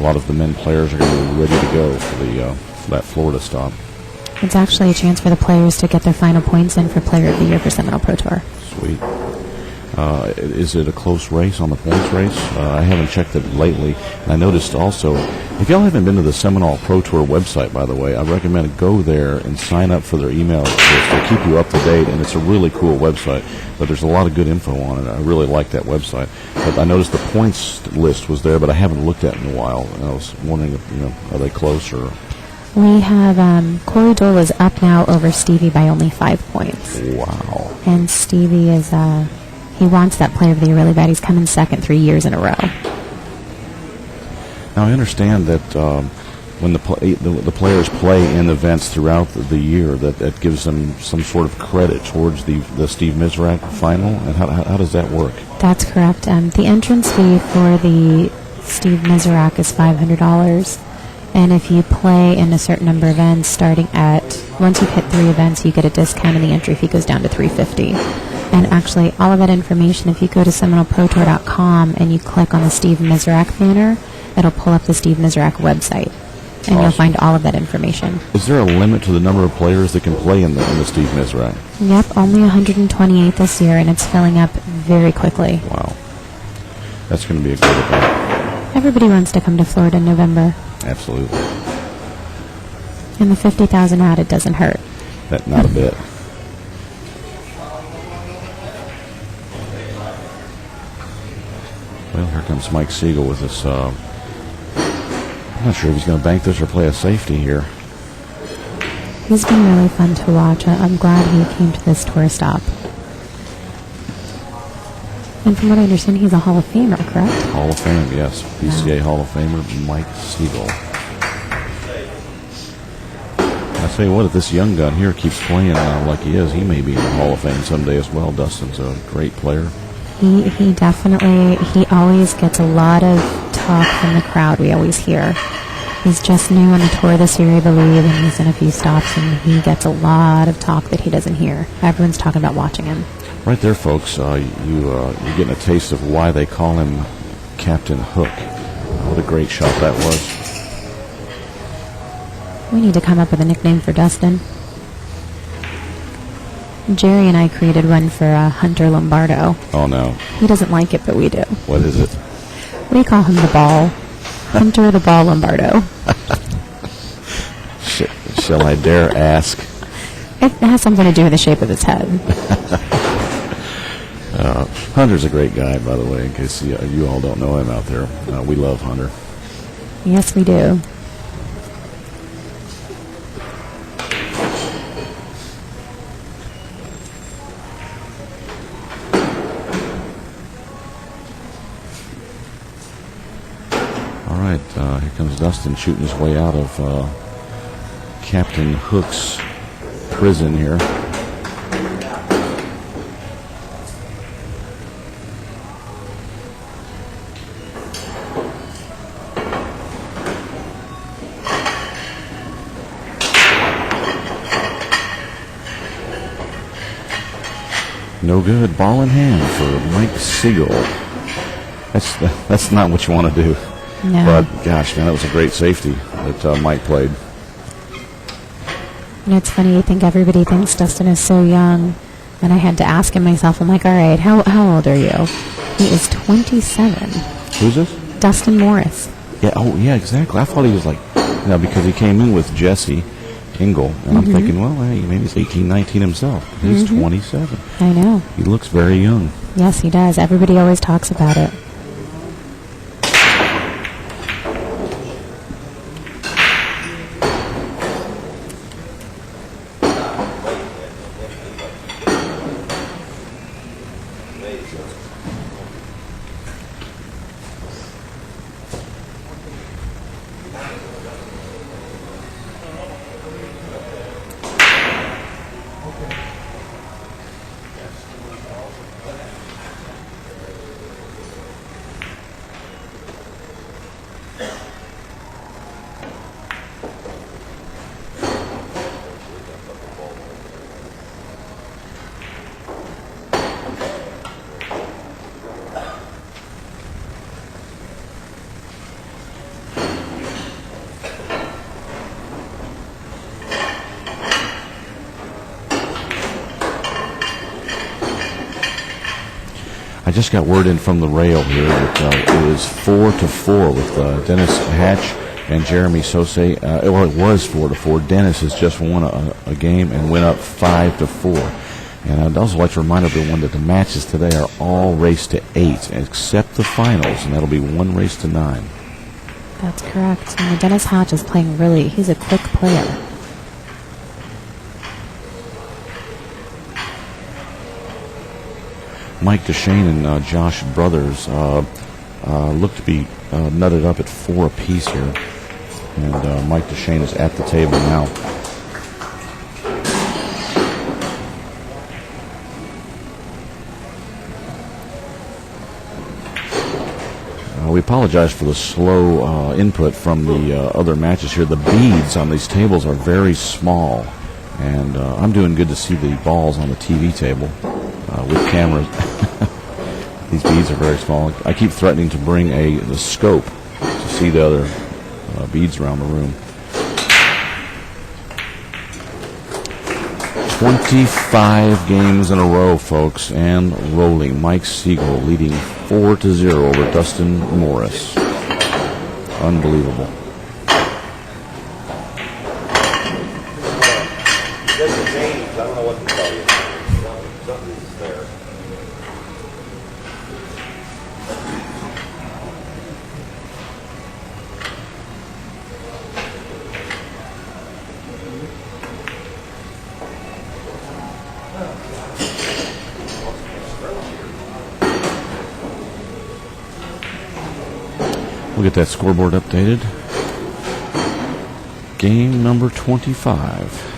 lot of the men players are going to be ready to go for that Florida stop. It's actually a chance for the players to get their final points in for Player of the Year for Seminole Pro Tour. Sweet. Is it a close race on the points race? I haven't checked it lately. I noticed also, if y'all haven't been to the Seminole Pro Tour website, by the way, I recommend go there and sign up for their email list. They'll keep you up to date, and it's a really cool website. But there's a lot of good info on it. I really like that website. But I noticed the points list was there, but I haven't looked at it in a while. And I was wondering if, are they close or... We have Corey Dole is up now over Stevie by only 5 points. Wow. And Stevie is... he wants that Player of the Year really bad. He's come in second 3 years in a row. Now, I understand that when the players play in events throughout the year, that gives them some sort of credit towards the Steve Mizrak final. And how does that work? That's correct. The entrance fee for the Steve Mizrak is $500. And if you play in a certain number of events, starting at, once you hit 3 events, you get a discount, and the entry fee goes down to $350. And actually, all of that information, if you go to SeminoleProTour.com and you click on the Steve Mizrak banner, it'll pull up the Steve Mizrak website, and you'll find all of that information. Is there a limit to the number of players that can play in the Steve Mizrak? Yep, only 128 this year, and it's filling up very quickly. Wow. That's going to be a great event. Everybody wants to come to Florida in November. Absolutely. And the 50,000 added doesn't hurt. Not a bit. Well, here comes Mike Sigel with this. I'm not sure if he's going to bank this or play a safety here. He's been really fun to watch. I'm glad he came to this tour stop. And from what I understand, he's a Hall of Famer, correct? Hall of Fame, yes. PCA Hall of Famer Mike Sigel. I tell you what, if this young gun here keeps playing like he is, he may be in the Hall of Fame someday as well. Dustin's a great player. He definitely, he always gets a lot of talk from the crowd. We always hear. He's just new on the tour this year, I believe, and he's in a few stops, and he gets a lot of talk that he doesn't hear. Everyone's talking about watching him. Right there, folks, you're getting a taste of why they call him Captain Hook. What a great shot that was. We need to come up with a nickname for Dustin. Jerry and I created one for Hunter Lombardo. Oh, no. He doesn't like it, but we do. What is it? We call him the Ball. Hunter the Ball Lombardo. Shall I dare ask? It has something to do with the shape of his head. Hunter's a great guy, by the way, in case you all don't know him out there. We love Hunter. Yes, we do. All right, here comes Dustin shooting his way out of Captain Hook's prison here. No good. Ball in hand for Mike Sigel. That's not what you want to do. No. But, gosh, man, that was a great safety that Mike played. And it's funny, I think everybody thinks Dustin is so young. And I had to ask him myself, I'm like, all right, how old are you? He is 27. Who's this? Dustin Morris. Yeah, oh, yeah, exactly. I thought he was like, because he came in with Jesse Engel. And I'm thinking, well, hey, maybe he's 18, 19 himself. He's 27. I know. He looks very young. Yes, he does. Everybody always talks about it. I just got word in from the rail here that it was 4-4 with Dennis Hatch and Jeremy Sosay. Well, it was 4-4. Dennis has just won a game and went up 5-4. And I'd also like to remind everyone that the matches today are all raced to 8, except the finals, and that'll be 1 race to 9. That's correct. And Dennis Hatch is playing he's a quick player. Mike DeShane and Josh Brothers look to be nutted up at 4 apiece here. And Mike DeShane is at the table now. We apologize for the slow input from the other matches here. The beads on these tables are very small. And I'm doing good to see the balls on the TV table with cameras. These beads are very small. I keep threatening to bring the scope to see the other beads around the room. 25 games in a row, folks, and rolling. Mike Sigel leading 4-0 over Dustin Morris. Unbelievable. Just the names, I don't know what to tell you. Something's there. We'll get that scoreboard updated. Game number 25.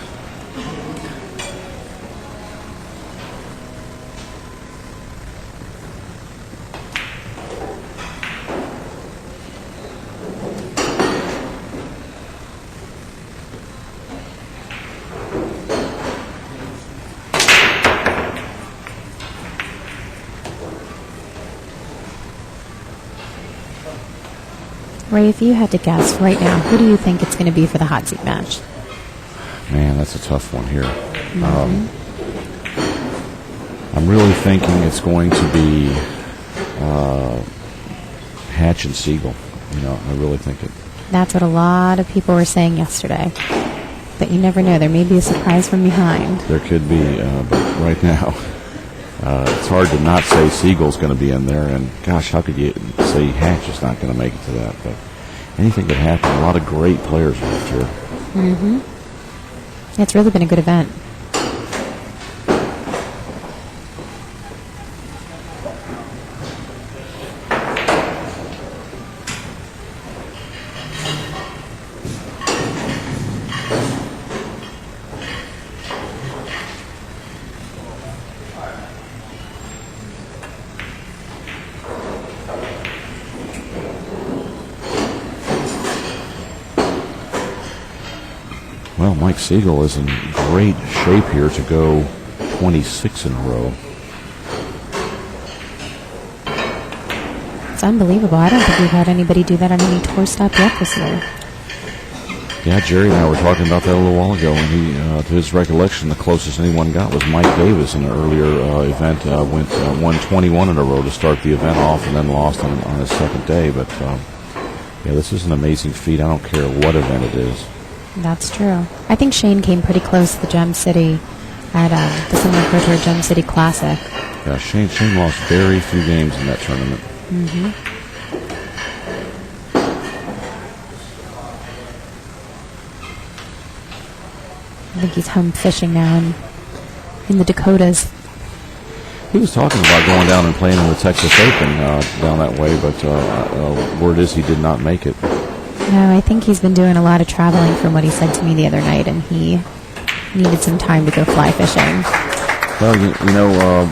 Ray, if you had to guess right now, who do you think it's going to be for the hot seat match? Man, that's a tough one here. I'm really thinking it's going to be Hatch and Sigel. I really think it. That's what a lot of people were saying yesterday. But you never know. There may be a surprise from behind. There could be, but right now, it's hard to not say Siegel's going to be in there. And gosh, how could you say Hatch is not going to make it to that? But anything could happen. A lot of great players left here. It's really been a good event. Well, Mike Sigel is in great shape here to go 26 in a row. It's unbelievable. I don't think we've had anybody do that on any tour stop yet this year. Yeah, Jerry and I were talking about that a little while ago, and he, to his recollection, the closest anyone got was Mike Davis in an earlier event. Went 121 in a row to start the event off, and then lost on his second day. But yeah, this is an amazing feat. I don't care what event it is. That's true. I think Shane came pretty close to the Gem City at the Seminole Pro Tour Gem City Classic. Yeah, Shane lost very few games in that tournament. I think he's home fishing now in the Dakotas. He was talking about going down and playing in the Texas Open down that way, but word is he did not make it. No, I think he's been doing a lot of traveling from what he said to me the other night, and he needed some time to go fly fishing. Well, you know,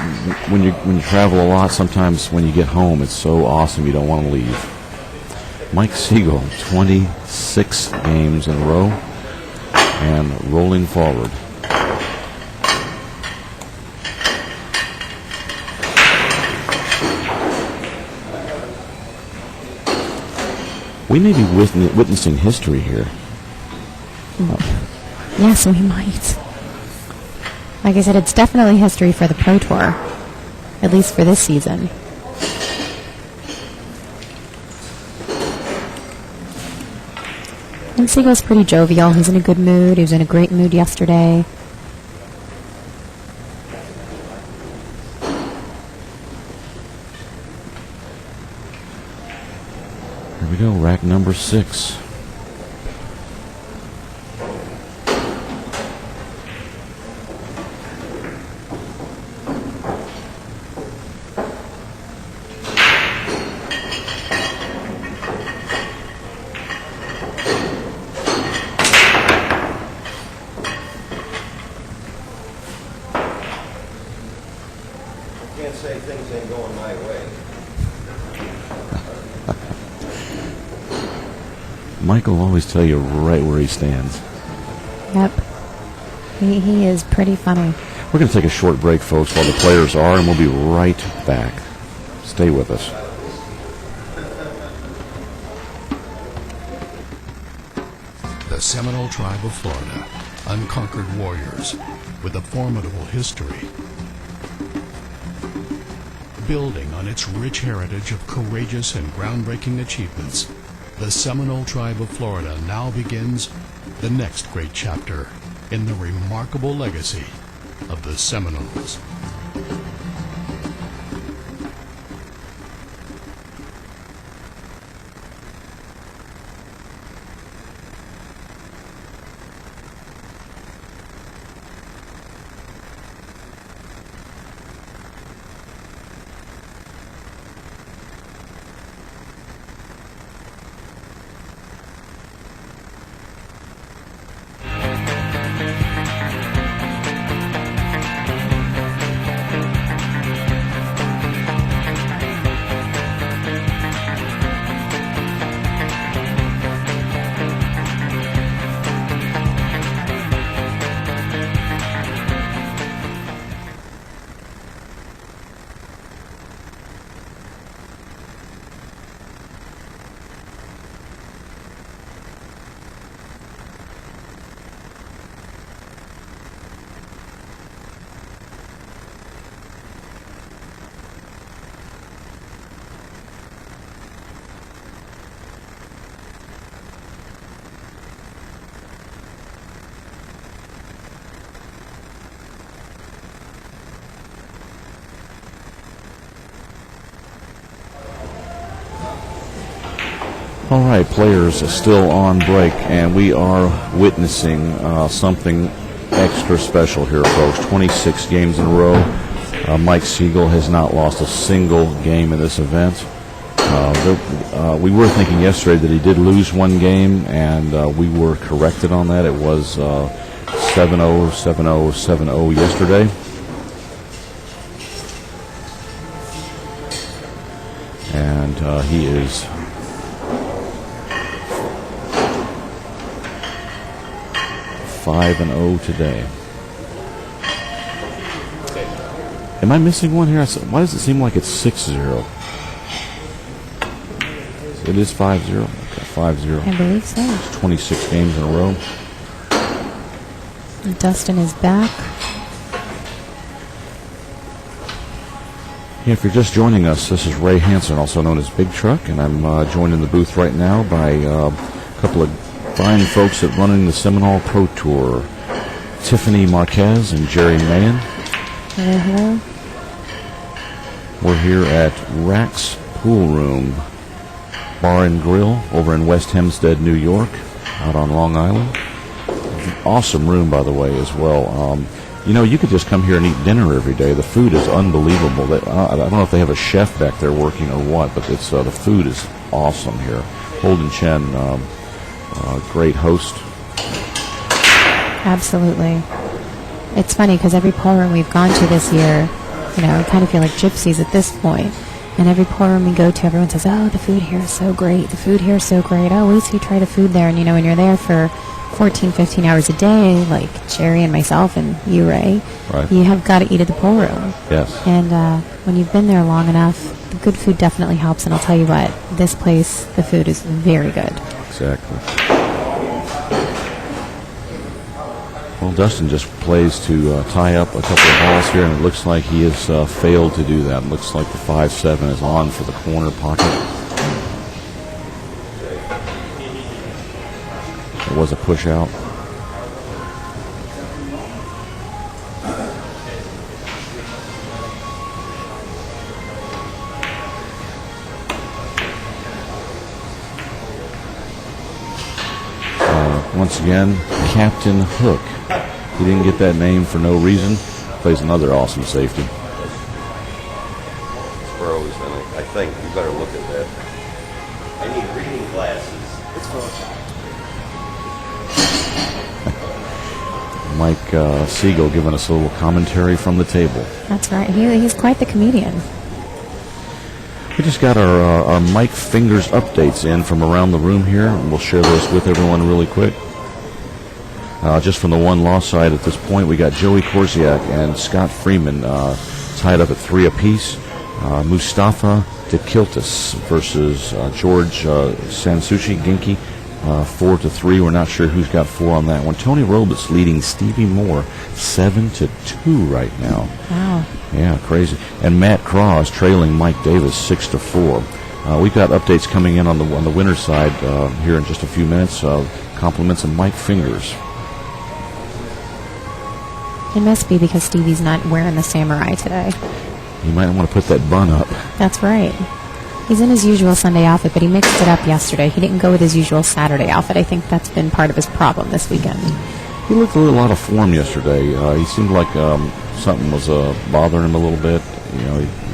when you travel a lot, sometimes when you get home, it's so awesome you don't want to leave. Mike Sigel, 26 games in a row, and rolling forward. We may be witnessing history here. Yes, we might. Like I said, it's definitely history for the Pro Tour, at least for this season. And Siegel's pretty jovial. He's in a good mood. He was in a great mood yesterday. Here we go, rack number 6. Can't say things ain't going my way. Michael will always tell you right where he stands. Yep. He is pretty funny. We're going to take a short break, folks, while the players are, and we'll be right back. Stay with us. The Seminole Tribe of Florida, unconquered warriors with a formidable history. Building on its rich heritage of courageous and groundbreaking achievements, the Seminole Tribe of Florida now begins the next great chapter in the remarkable legacy of the Seminoles. All right, players are still on break, and we are witnessing something extra special here, folks. 26 games in a row. Mike Sigel has not lost a single game in this event. We were thinking yesterday that he did lose one game, and we were corrected on that. It was 7-0, 7-0, 7-0 yesterday. And he is 5-0 today. Am I missing one here? Why does it seem like it's 6-0? It is 5-0. Okay, 5-0. I believe so. It's 26 games in a row. Dustin is back. Yeah, if you're just joining us, this is Ray Hansen, also known as Big Truck, and I'm joined in the booth right now by a couple of fine folks that running the Seminole Pro Tour, Tiffany Marquez and Jerry Mann. Hello, hello. We're here at Raxx Pool Room Bar and Grill over in West Hempstead, New York, out on Long Island. Awesome room, by the way, as well. You could just come here and eat dinner every day. The food is unbelievable. I don't know if they have a chef back there working or what, but it's the food is awesome here. Holden Chen, great host. Absolutely. It's funny because every pool room we've gone to this year, I kind of feel like gypsies at this point. And every pool room we go to, everyone says, "Oh, the food here is so great. The food here is so great. Oh, wait till you try the food there." And, when you're there for 14, 15 hours a day, like Jerry and myself and you, Ray, right, you have got to eat at the pool room. Yes. And when you've been there long enough, the good food definitely helps. And I'll tell you what, this place, the food is very good. Exactly. Well, Dustin just plays to tie up a couple of balls here, and it looks like he has failed to do that. It looks like the 5-7 is on for the corner pocket. It was a push out. Once again, Captain Hook. He didn't get that name for no reason. Plays another awesome safety. Pros, and I think you better look at that. I need reading glasses. It's Mike Sigel giving us a little commentary from the table. That's right. He's quite the comedian. We just got our Mike Fingers updates in from around the room here, and we'll share those with everyone really quick. Just from the one loss side at this point, we got Joey Korsiak and Scott Freeman tied up at 3 apiece. Mustafa DeKiltis versus George Sansucci Ginky, 4-3. We're not sure who's got 4 on that one. Tony Robles leading Stevie Moore 7-2 right now. Wow. Yeah, crazy. And Matt Cross trailing Mike Davis 6-4. We've got updates coming in on the winner's side here in just a few minutes. Compliments of Mike Fingers. It must be because Stevie's not wearing the samurai today. You might want to put that bun up. That's right. He's in his usual Sunday outfit, but he mixed it up yesterday. He didn't go with his usual Saturday outfit. I think that's been part of his problem this weekend. He looked a little out of form yesterday. He seemed like something was bothering him a little bit.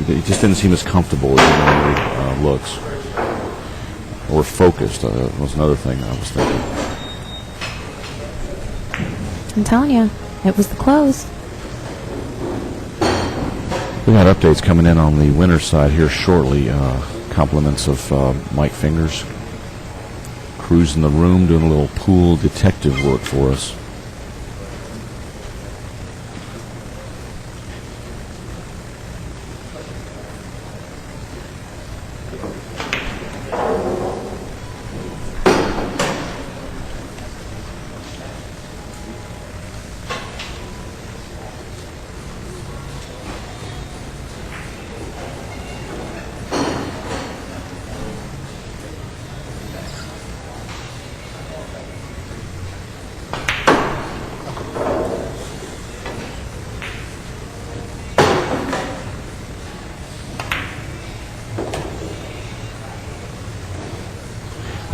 He just didn't seem as comfortable as he normally looks. Or focused was another thing I was thinking. I'm telling you, it was the close. We got updates coming in on the winner's side here shortly. Compliments of Mike Fingers. Cruising the room, doing a little pool detective work for us.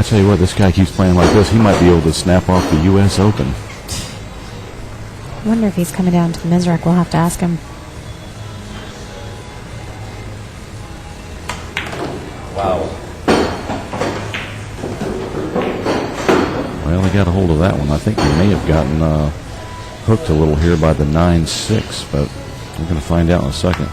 tell you what, this guy keeps playing like this. He might be able to snap off the U.S. Open. I wonder if he's coming down to the Mizrach. We'll have to ask him. Wow. Well, he got a hold of that one. I think he may have gotten hooked a little here by the 9-6, but we're going to find out in a second.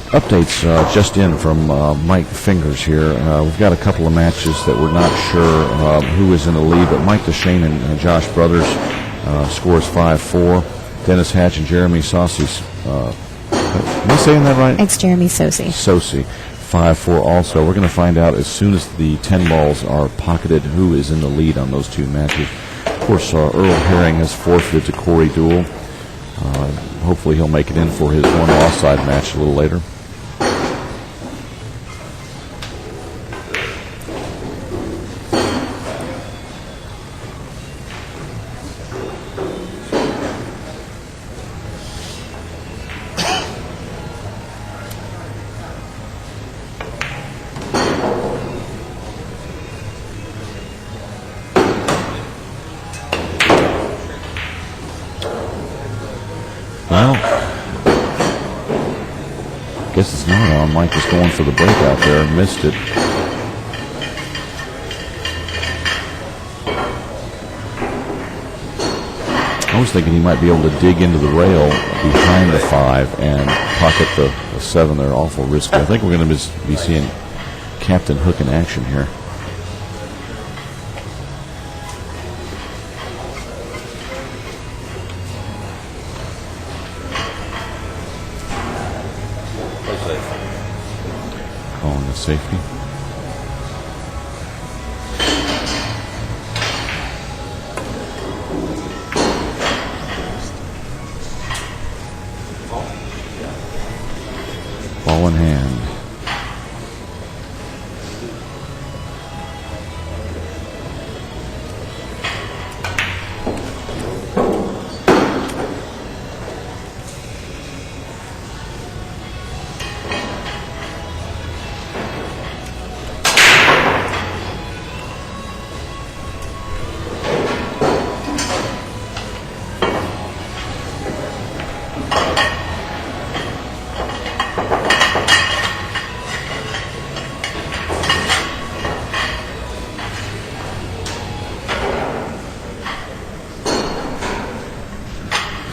Updates just in from Mike Fingers here. We've got a couple of matches that we're not sure who is in the lead, but Mike DeShane and Josh Brothers scores 5-4. Dennis Hatch and Jeremy Saucy's, am I saying that right? It's Jeremy Sosi. Sosi, 5-4 also. We're going to find out as soon as the 10 balls are pocketed who is in the lead on those two matches. Of course, Earl Herring has forfeited to Corey Duell. Hopefully he'll make it in for his one offside match a little later. Well, guess it's not on. Mike was going for the break out there and missed it. I was thinking he might be able to dig into the rail behind the 5 and pocket the 7 there. Awful risky. I think we're going to be seeing Captain Hook in action here. Calling the safety. Ball in hand.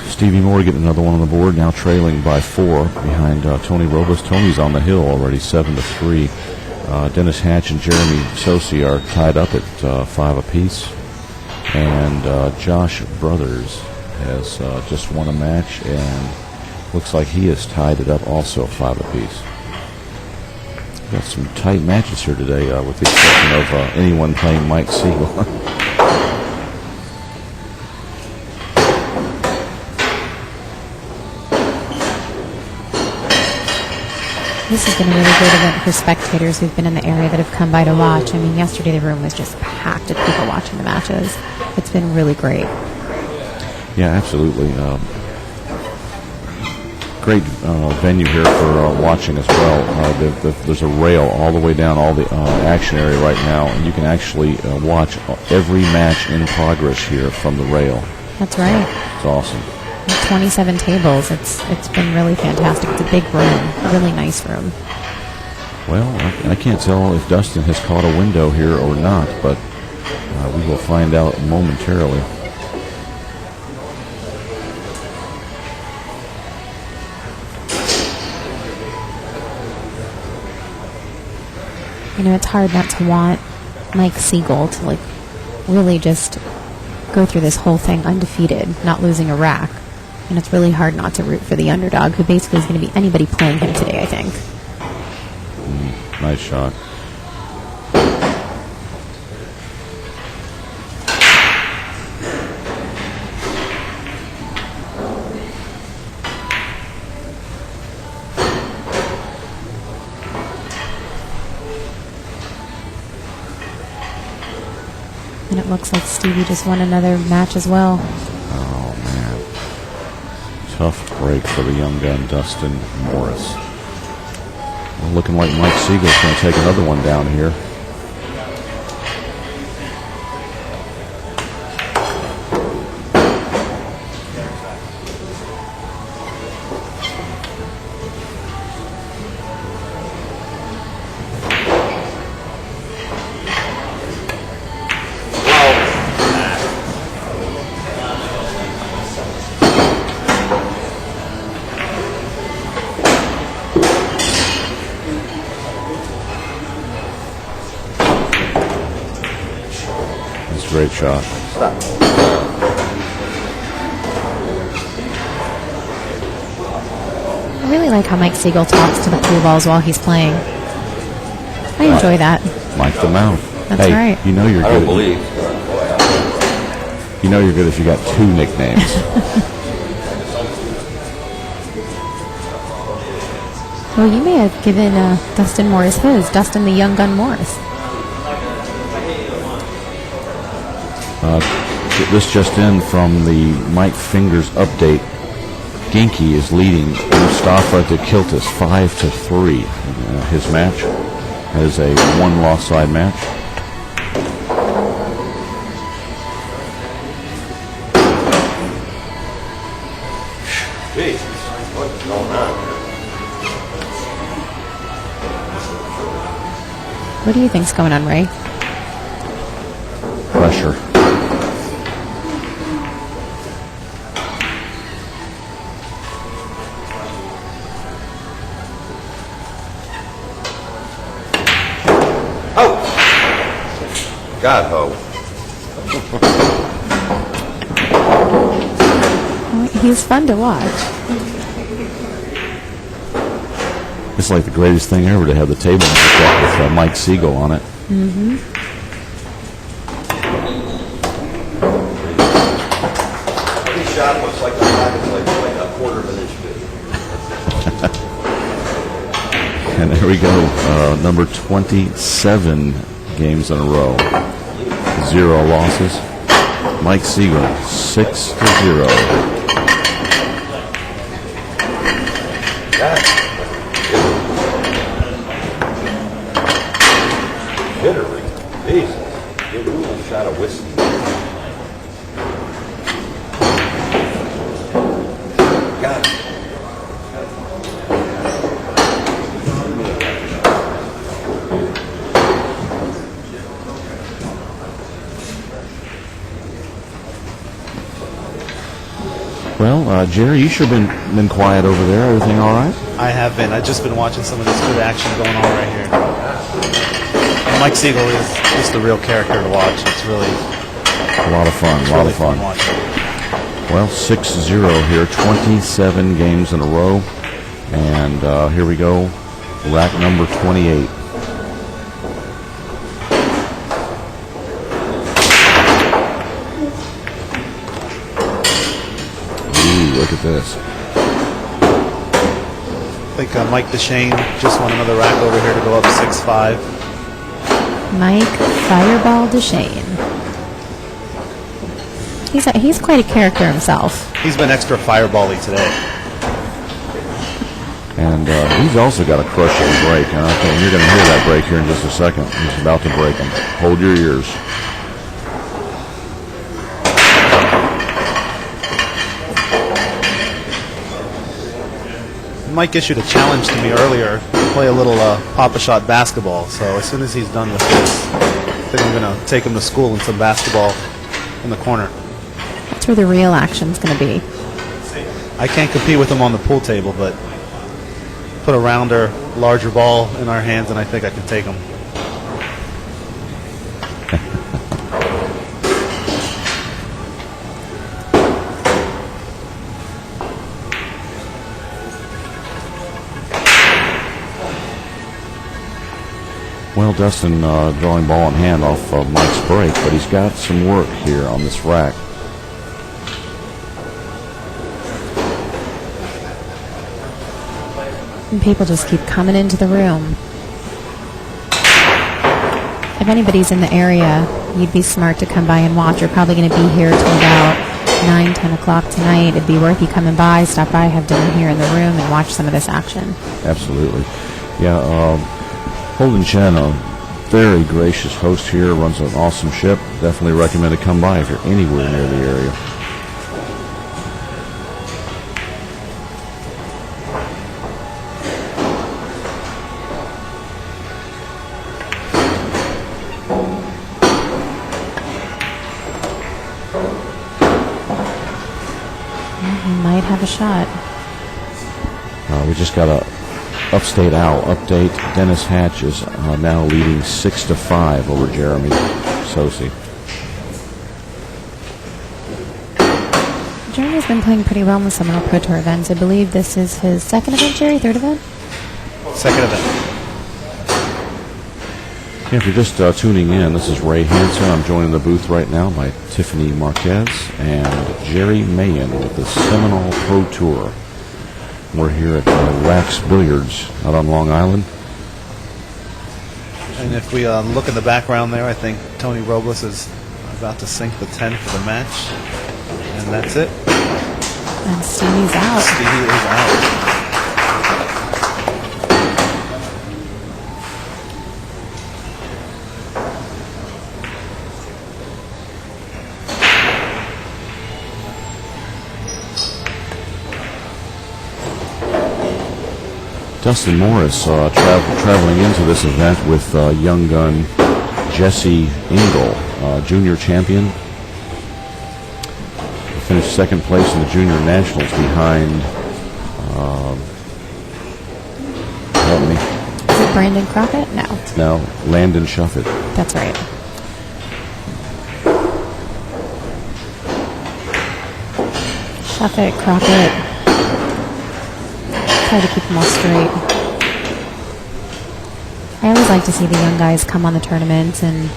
Stevie Moore getting another one on the board, now trailing by 4 behind Tony Robles. Tony's on the hill already, 7-3. Dennis Hatch and Jeremy Sosi are tied up at 5 apiece. And Josh Brothers has just won a match and looks like he has tied it up also 5 apiece. Got some tight matches here today with the exception of anyone playing Mike Sigel. This has been a really great event for spectators who've been in the area that have come by to watch. I mean, yesterday the room was just packed with people watching the matches. It's been really great. Yeah, absolutely. Great venue here for watching as well. There's a rail all the way down all the action area right now, and you can actually watch every match in progress here from the rail. That's right. It's awesome. 27 tables. It's been really fantastic. It's a big room, a really nice room. Well, I can't tell if Dustin has caught a window here or not, but we will find out momentarily. You know, it's hard not to want Mike Sigel to, like, really just go through this whole thing undefeated, not losing a rack. And it's really hard not to root for the underdog, who basically is going to be anybody playing him today, I think. Nice shot. And it looks like Stevie just won another match as well. Oh, man. Tough break for the young gun, Dustin Morris. Well, looking like Mike Siegel's going to take another one down here. Great shot. I really like how Mike Siegel talks to the pool balls while he's playing. I enjoy that. Mike the Mouth. That's hey, right. You know you're I good. don't believe. You know you're good if you got 2 nicknames. Well, you may have given Dustin Morris his, Dustin the Young Gun Morris. This just in from the Mike Fingers update. Ginky is leading Mustafa de Kiltis 5-3. His match is a 1-loss side match. Jesus, what's going on? What do you think's going on, Ray? Pressure. God, ho. He's fun to watch. It's like the greatest thing ever to have the table with Mike Siegel on it. Mm-hmm. Every shot looks like the back is like a quarter of an inch big. And there we go. Number 27 games in a row. 0 losses. Mike Siegel, 6-0. Bitterly. Jesus. Give me a shot of whiskey. God. Well, Jerry, you sure been quiet over there. Everything all right? I have been. I've just been watching some of this good action going on right here. And Mike Siegel is just a real character to watch. It's really A lot of fun. A lot really of fun. watching. Well, 6-0 here, 27 games in a row. And here we go, rack number 28. Ooh, look at this. I think Mike Deshane just won another rack over here to go up 6-5. Mike Fireball Deshane. He's quite a character himself. He's been extra fireball-y today. And he's also got a crushing break. And I think you're going to hear that break here in just a second. He's about to break them. Hold your ears. Mike issued a challenge to me earlier to play a little pop-a-shot basketball. So as soon as he's done with this, I think I'm going to take him to school in some basketball in the corner. That's where the real action's going to be. I can't compete with him on the pool table, but put a rounder, larger ball in our hands, and I think I can take him. Well, Dustin drawing ball in hand off Mike's break, but he's got some work here on this rack. And people just keep coming into the room. If anybody's in the area, you'd be smart to come by and watch. You're probably going to be here till about 9, 10 o'clock tonight, it'd be worth you coming by, stop by, have dinner here in the room, and watch some of this action. Absolutely. Yeah, Holden Chen, a very gracious host here, runs an awesome ship. Definitely recommend to come by if you're anywhere near the area. He might have a shot. We just got a Upstate Owl update. Dennis Hatch is now leading 6-5 over Jeremy Sosi. Jeremy's been playing pretty well in the Seminole Pro Tour events. I believe this is his second event, Jerry? Third event? Second event. Yeah, if you're just tuning in, this is Ray Hansen. I'm joined in the booth right now by Tiffany Marquez and Jerry Mayen with the Seminole Pro Tour. We're here at Raxx Billiards out on Long Island. And if we look in the background there, I think Tony Robles is about to sink the 10 for the match. And that's it. And Stevie's out. Stevie is out. Dustin Morris traveling into this event with young gun Jesse Engel, junior champion. He finished second place in the junior nationals behind, help me. Is it Brandon Crockett? No. No, Landon Shuffett. That's right. Shuffett, Crockett. Try to keep them all straight. I always like to see the young guys come on the tournaments and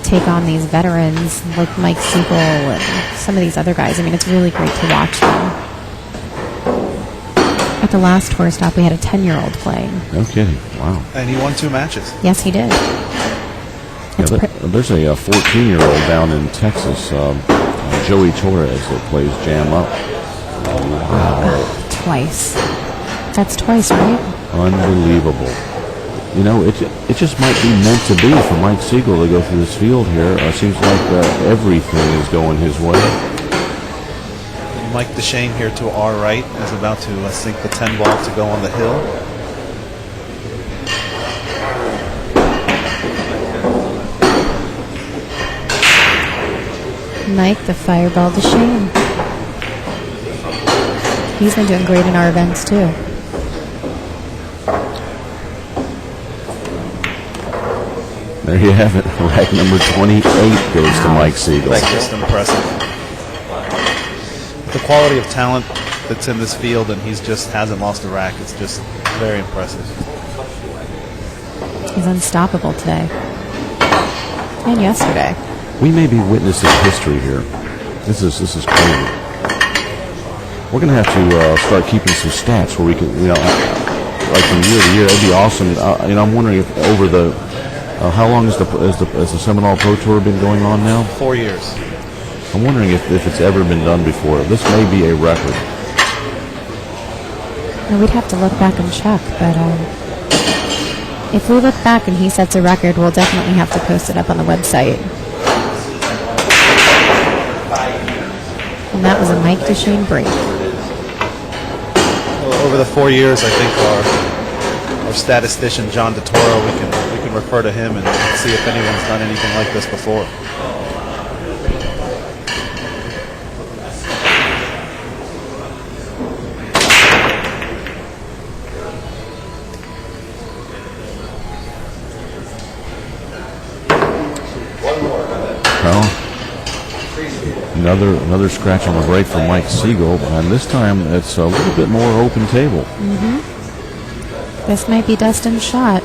take on these veterans like Mike Sigel and some of these other guys. I mean, it's really great to watch them. At the last tour stop, we had a 10-year-old playing. No kidding. Wow. And he won 2 matches. Yes, he did. Yeah, there's a 14-year-old down in Texas, Joey Torres, that plays Jam Up. Wow. Twice. That's twice, right? Unbelievable. You know, it just might be meant to be for Mike Sigel to go through this field here. Seems like everything is going his way. Mike DeShane here to our right is about to sink the 10 ball to go on the hill. Mike, the fireball DeShane. He's been doing great in our events, too. There you have it. Rack number 28 goes to Mike Sigel. That's just impressive. The quality of talent that's in this field, and he's just hasn't lost a rack. It's just very impressive. He's unstoppable today. And yesterday. We may be witnessing history here. This is crazy. We're going to have to start keeping some stats where we can, like from year to year. It'd be awesome. I'm wondering if over the how long has the Seminole Pro Tour been going on now? 4 years. I'm wondering if it's ever been done before. This may be a record. Well, we'd have to look back and check, but if we look back and he sets a record, we'll definitely have to post it up on the website. And that was a Mike DeShane break. Well, over the 4 years, I think our statistician John DeToro, we can refer to him and see if anyone's done anything like this before. Well, another scratch on the break for Mike Sigel, and this time it's a little bit more open table. Mm-hmm. This might be Dustin's shot.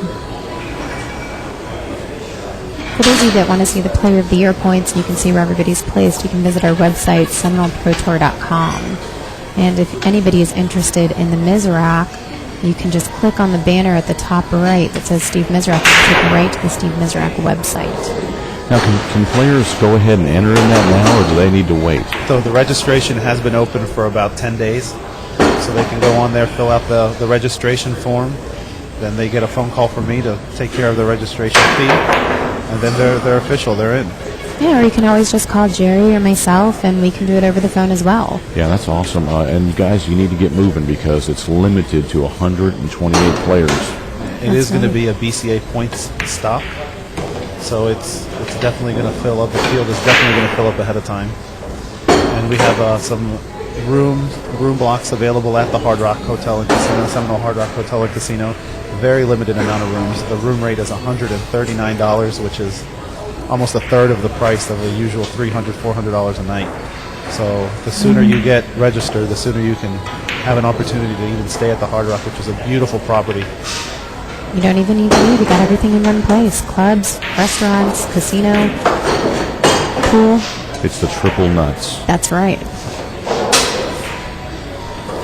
For those of you that want to see the Player of the Year points, and you can see where everybody's placed, you can visit our website, SeminoleProTour.com. And if anybody is interested in the Mizrack, you can just click on the banner at the top right that says Steve Mizrack and take you right to the Steve Mizrack website. Now, can players go ahead and enter in that now, or do they need to wait? So the registration has been open for about 10 days. So they can go on there, fill out the registration form. Then they get a phone call from me to take care of the registration fee. And then they're official. They're in. Yeah, or you can always just call Jerry or myself, and we can do it over the phone as well. Yeah, that's awesome. And guys, you need to get moving because it's limited to 128 players. It is going to be a BCA points stop. So it's definitely going to fill up. The field is definitely going to fill up ahead of time. And we have some room blocks available at the Hard Rock Hotel and Casino, Seminole Hard Rock Hotel and Casino. Very limited amount of rooms. The room rate is $139, which is almost a third of the price of the usual $300, $400 a night. So the sooner you get registered, the sooner you can have an opportunity to even stay at the Hard Rock, which is a beautiful property. You don't even need to leave. You got everything in one place. Clubs, restaurants, casino, pool. It's the triple nuts. That's right.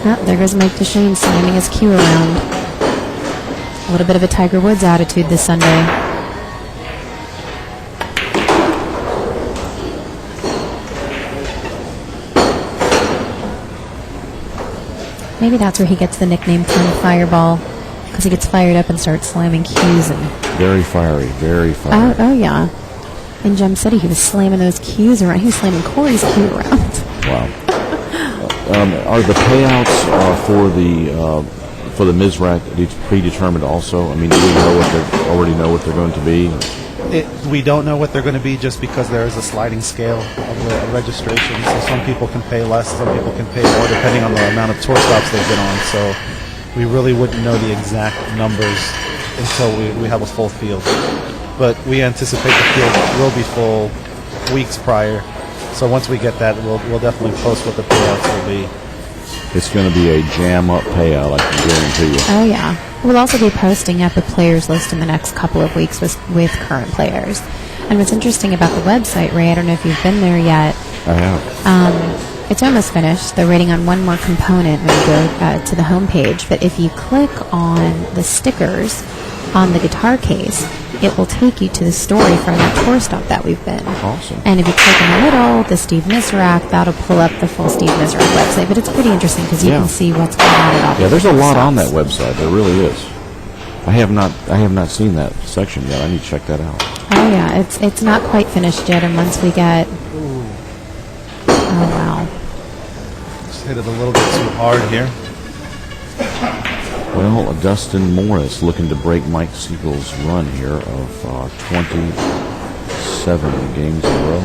Oh, there goes Mike DeShane slamming his cue around. A little bit of a Tiger Woods attitude this Sunday. Maybe that's where he gets the nickname from Fireball, because he gets fired up and starts slamming cues. And Very fiery, very fiery. oh yeah. In Gem City, he was slamming those cues around. He was slamming Corey's cue around. Wow. Are the payouts for the Mizrac predetermined also? I mean, do we already know what they're going to be? We don't know what they're going to be just because there is a sliding scale of the registration. So some people can pay less, some people can pay more, depending on the amount of tour stops they've been on. So we really wouldn't know the exact numbers until we have a full field. But we anticipate the field will be full weeks prior. So once we get that, we'll definitely post what the payouts will be. It's going to be a jam-up payout, I can guarantee you. Oh, yeah. We'll also be posting up a players list in the next couple of weeks with current players. And what's interesting about the website, Ray, I don't know if you've been there yet. I have. It's almost finished. They're waiting on one more component when you go to the homepage. But if you click on the stickers on the guitar case, it will take you to the story from that tour stop that we've been. Awesome. And if you click in the middle, the Steve Mizrac, that'll pull up the full Steve Mizrac website. But it's pretty interesting because you can see what's going on at all. Yeah, there's a lot on that website. There really is. I have not seen that section yet. I need to check that out. Oh yeah, it's not quite finished yet. And once we get, oh wow, Just hit it a little bit too hard here. Well, Dustin Morris looking to break Mike Siegel's run here of 27 games in a row.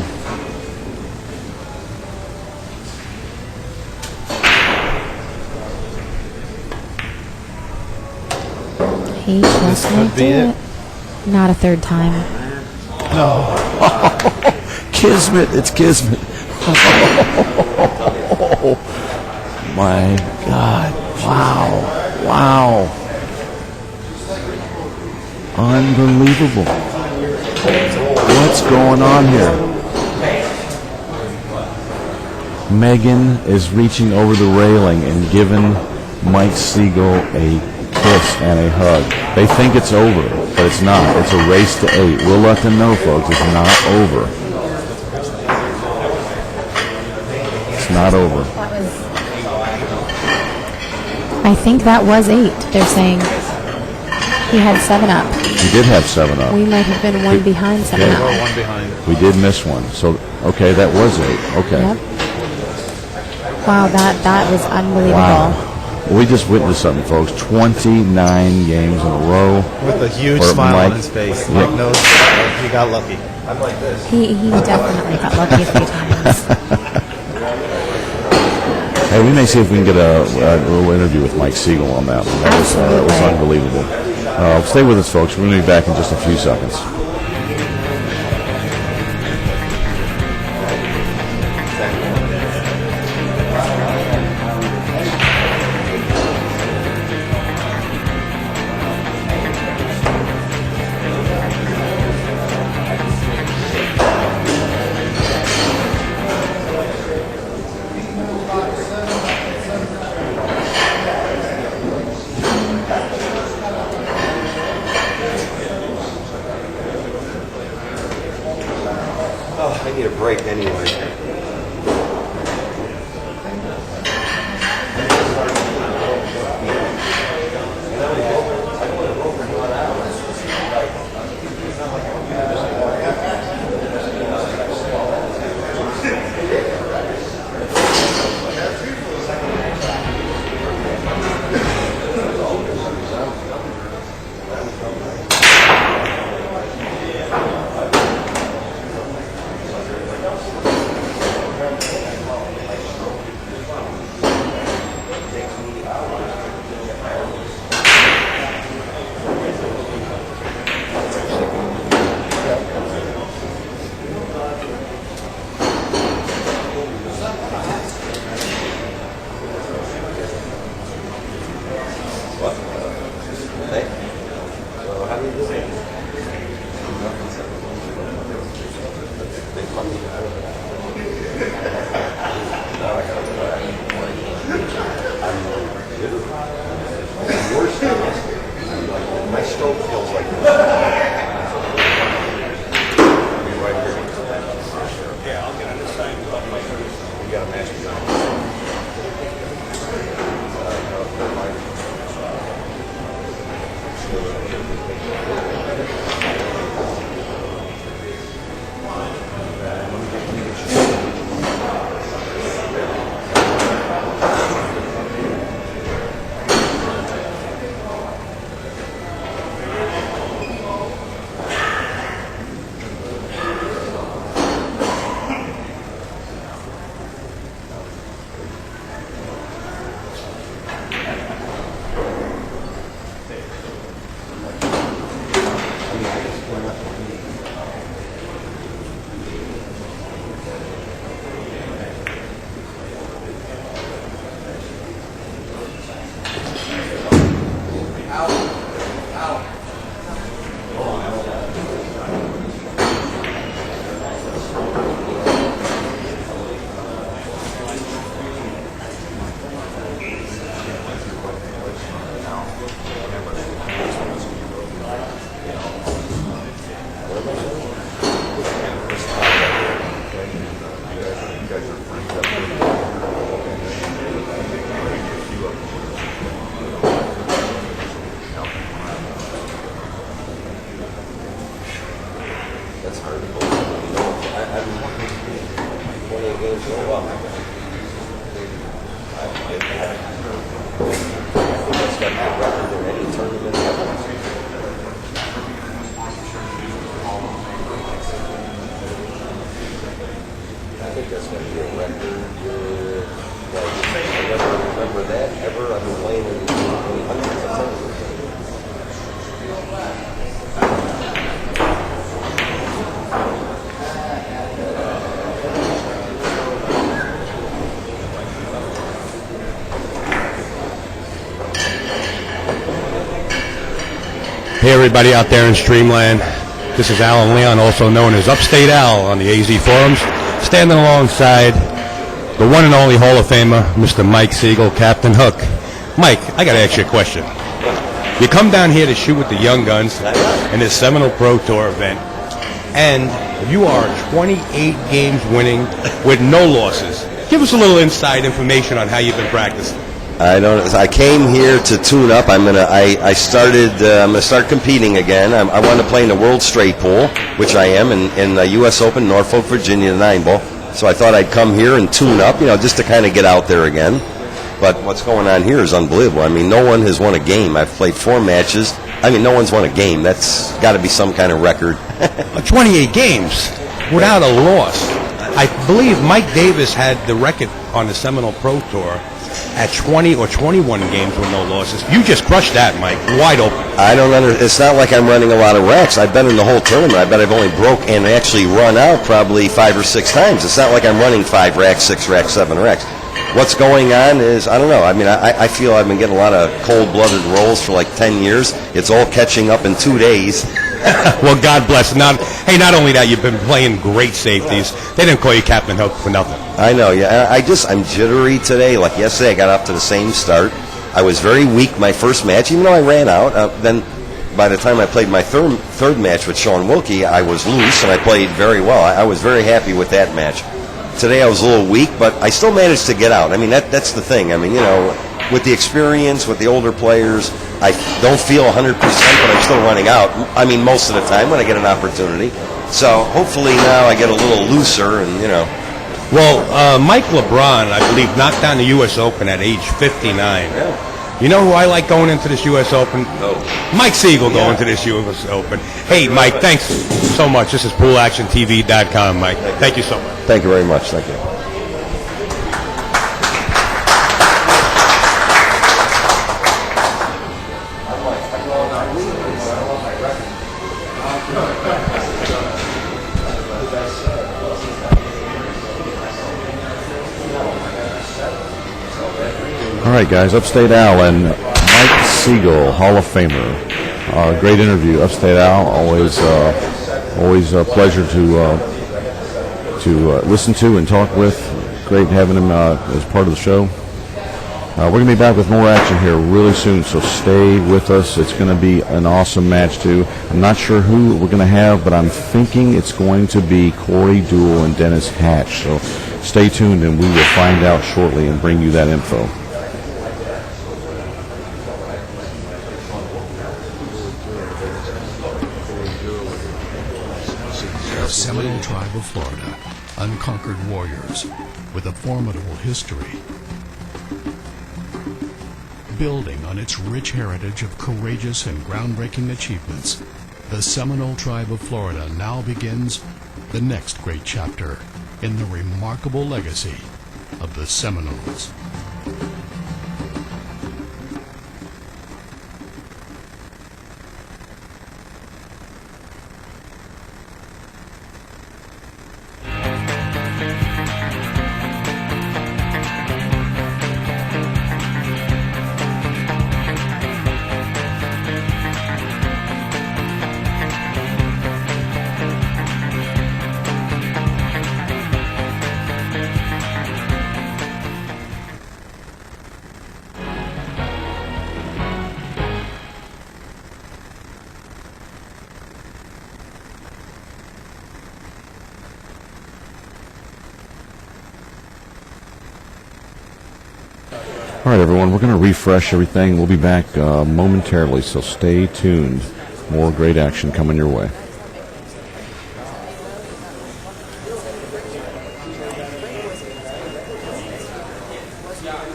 he just could might be do it. it. Not a third time. No. Kismet, it's Kismet. Oh, my God. Wow. Unbelievable. What's going on here? Megan is reaching over the railing and giving Mike Siegel a kiss and a hug. They think it's over, but it's not. It's a race to 8. We'll let them know, folks. It's not over. It's not over. I think that was 8. They're saying he had 7 up. We did have 7 up. We might have been one behind 7 Yeah. up. We're one behind. We did miss one. So, okay, that was 8. Okay. Yep. Wow, that was unbelievable. Wow. We just witnessed something, folks. 29 games in a row. With a huge For smile Mike. on his face. Yeah. Mike knows he got lucky. He definitely got lucky a few times. Hey, we may see if we can get a little interview with Mike Siegel on that one. That was Absolutely. unbelievable. Stay with us, folks. We're going to be back in just a few seconds. Oh, I need a break anyway. My stroke feels like this. Right here. Yeah, I'll get on this side. You got a master gun. That's hard to believe. I've been playing games so well. I think that's got to be a record in any tournament ever. I think that's going to be a record. I never remember that ever. I've been playing in hundreds of tournaments. Hey everybody out there in Streamland, this is Alan Leon, also known as Upstate Al on the AZ forums, standing alongside the one and only Hall of Famer, Mr. Mike Sigel, Captain Hook. Mike, I got to ask you a question. You come down here to shoot with the young guns in this Seminole Pro Tour event, and you are 28 games winning with no losses. Give us a little inside information on how you've been practicing. I came here to tune up. I'm gonna start competing again. I want to play in the World Straight Pool, which I am in the U.S. Open, Norfolk, Virginia, 9-ball. So I thought I'd come here and tune up, just to kind of get out there again. But what's going on here is unbelievable. I mean, no one has won a game. I've played 4 matches. I mean, no one's won a game. That's got to be some kind of record. 28 games without a loss. I believe Mike Davis had the record on the Seminole Pro Tour at 20 or 21 games with no losses. You just crushed that, Mike. Wide open. I don't understand. It's not like I'm running a lot of Raxx. I've been in the whole tournament. I bet I've only broke and actually run out probably 5 or 6 times. It's not like I'm running 5 Raxx, 6 Raxx, 7 Raxx. What's going on is, I don't know. I mean, I feel I've been getting a lot of cold-blooded rolls for like 10 years. It's all catching up in 2 days. Well, God bless. Not only that, you've been playing great safeties. They didn't call you Captain Hook for nothing. I know, yeah. I'm jittery today. Like yesterday, I got off to the same start. I was very weak my first match, even though I ran out. Then by the time I played my third match with Sean Wilkie, I was loose and I played very well. I was very happy with that match. Today I was a little weak, but I still managed to get out. I mean, that's the thing. I mean, you know, with the experience, with the older players, I don't feel 100%, but I'm still running out. I mean, most of the time when I get an opportunity. So hopefully now I get a little looser and, you know. Well, Mike LeBron, I believe, knocked down the U.S. Open at age 59. Yeah. You know who I like going into this U.S. Open? Oh. Mike Sigel going to this U.S. Open. Hey, Mike, thanks so much. This is PoolActionTV.com, Mike. Thank you so much. Thank you very much. Thank you. All right, guys, Upstate Al and Mike Sigel, Hall of Famer. Great interview, Upstate Al. Always a pleasure to listen to and talk with. Great having him as part of the show. We're going to be back with more action here really soon, so stay with us. It's going to be an awesome match, too. I'm not sure who we're going to have, but I'm thinking it's going to be Corey Deuel and Dennis Hatch. So stay tuned, and we will find out shortly and bring you that info. The Seminole Tribe of Florida, unconquered warriors with a formidable history. Building on its rich heritage of courageous and groundbreaking achievements, the Seminole Tribe of Florida now begins the next great chapter in the remarkable legacy of the Seminoles. All right, everyone, we're going to refresh everything. We'll be back momentarily, so stay tuned. More great action coming your way.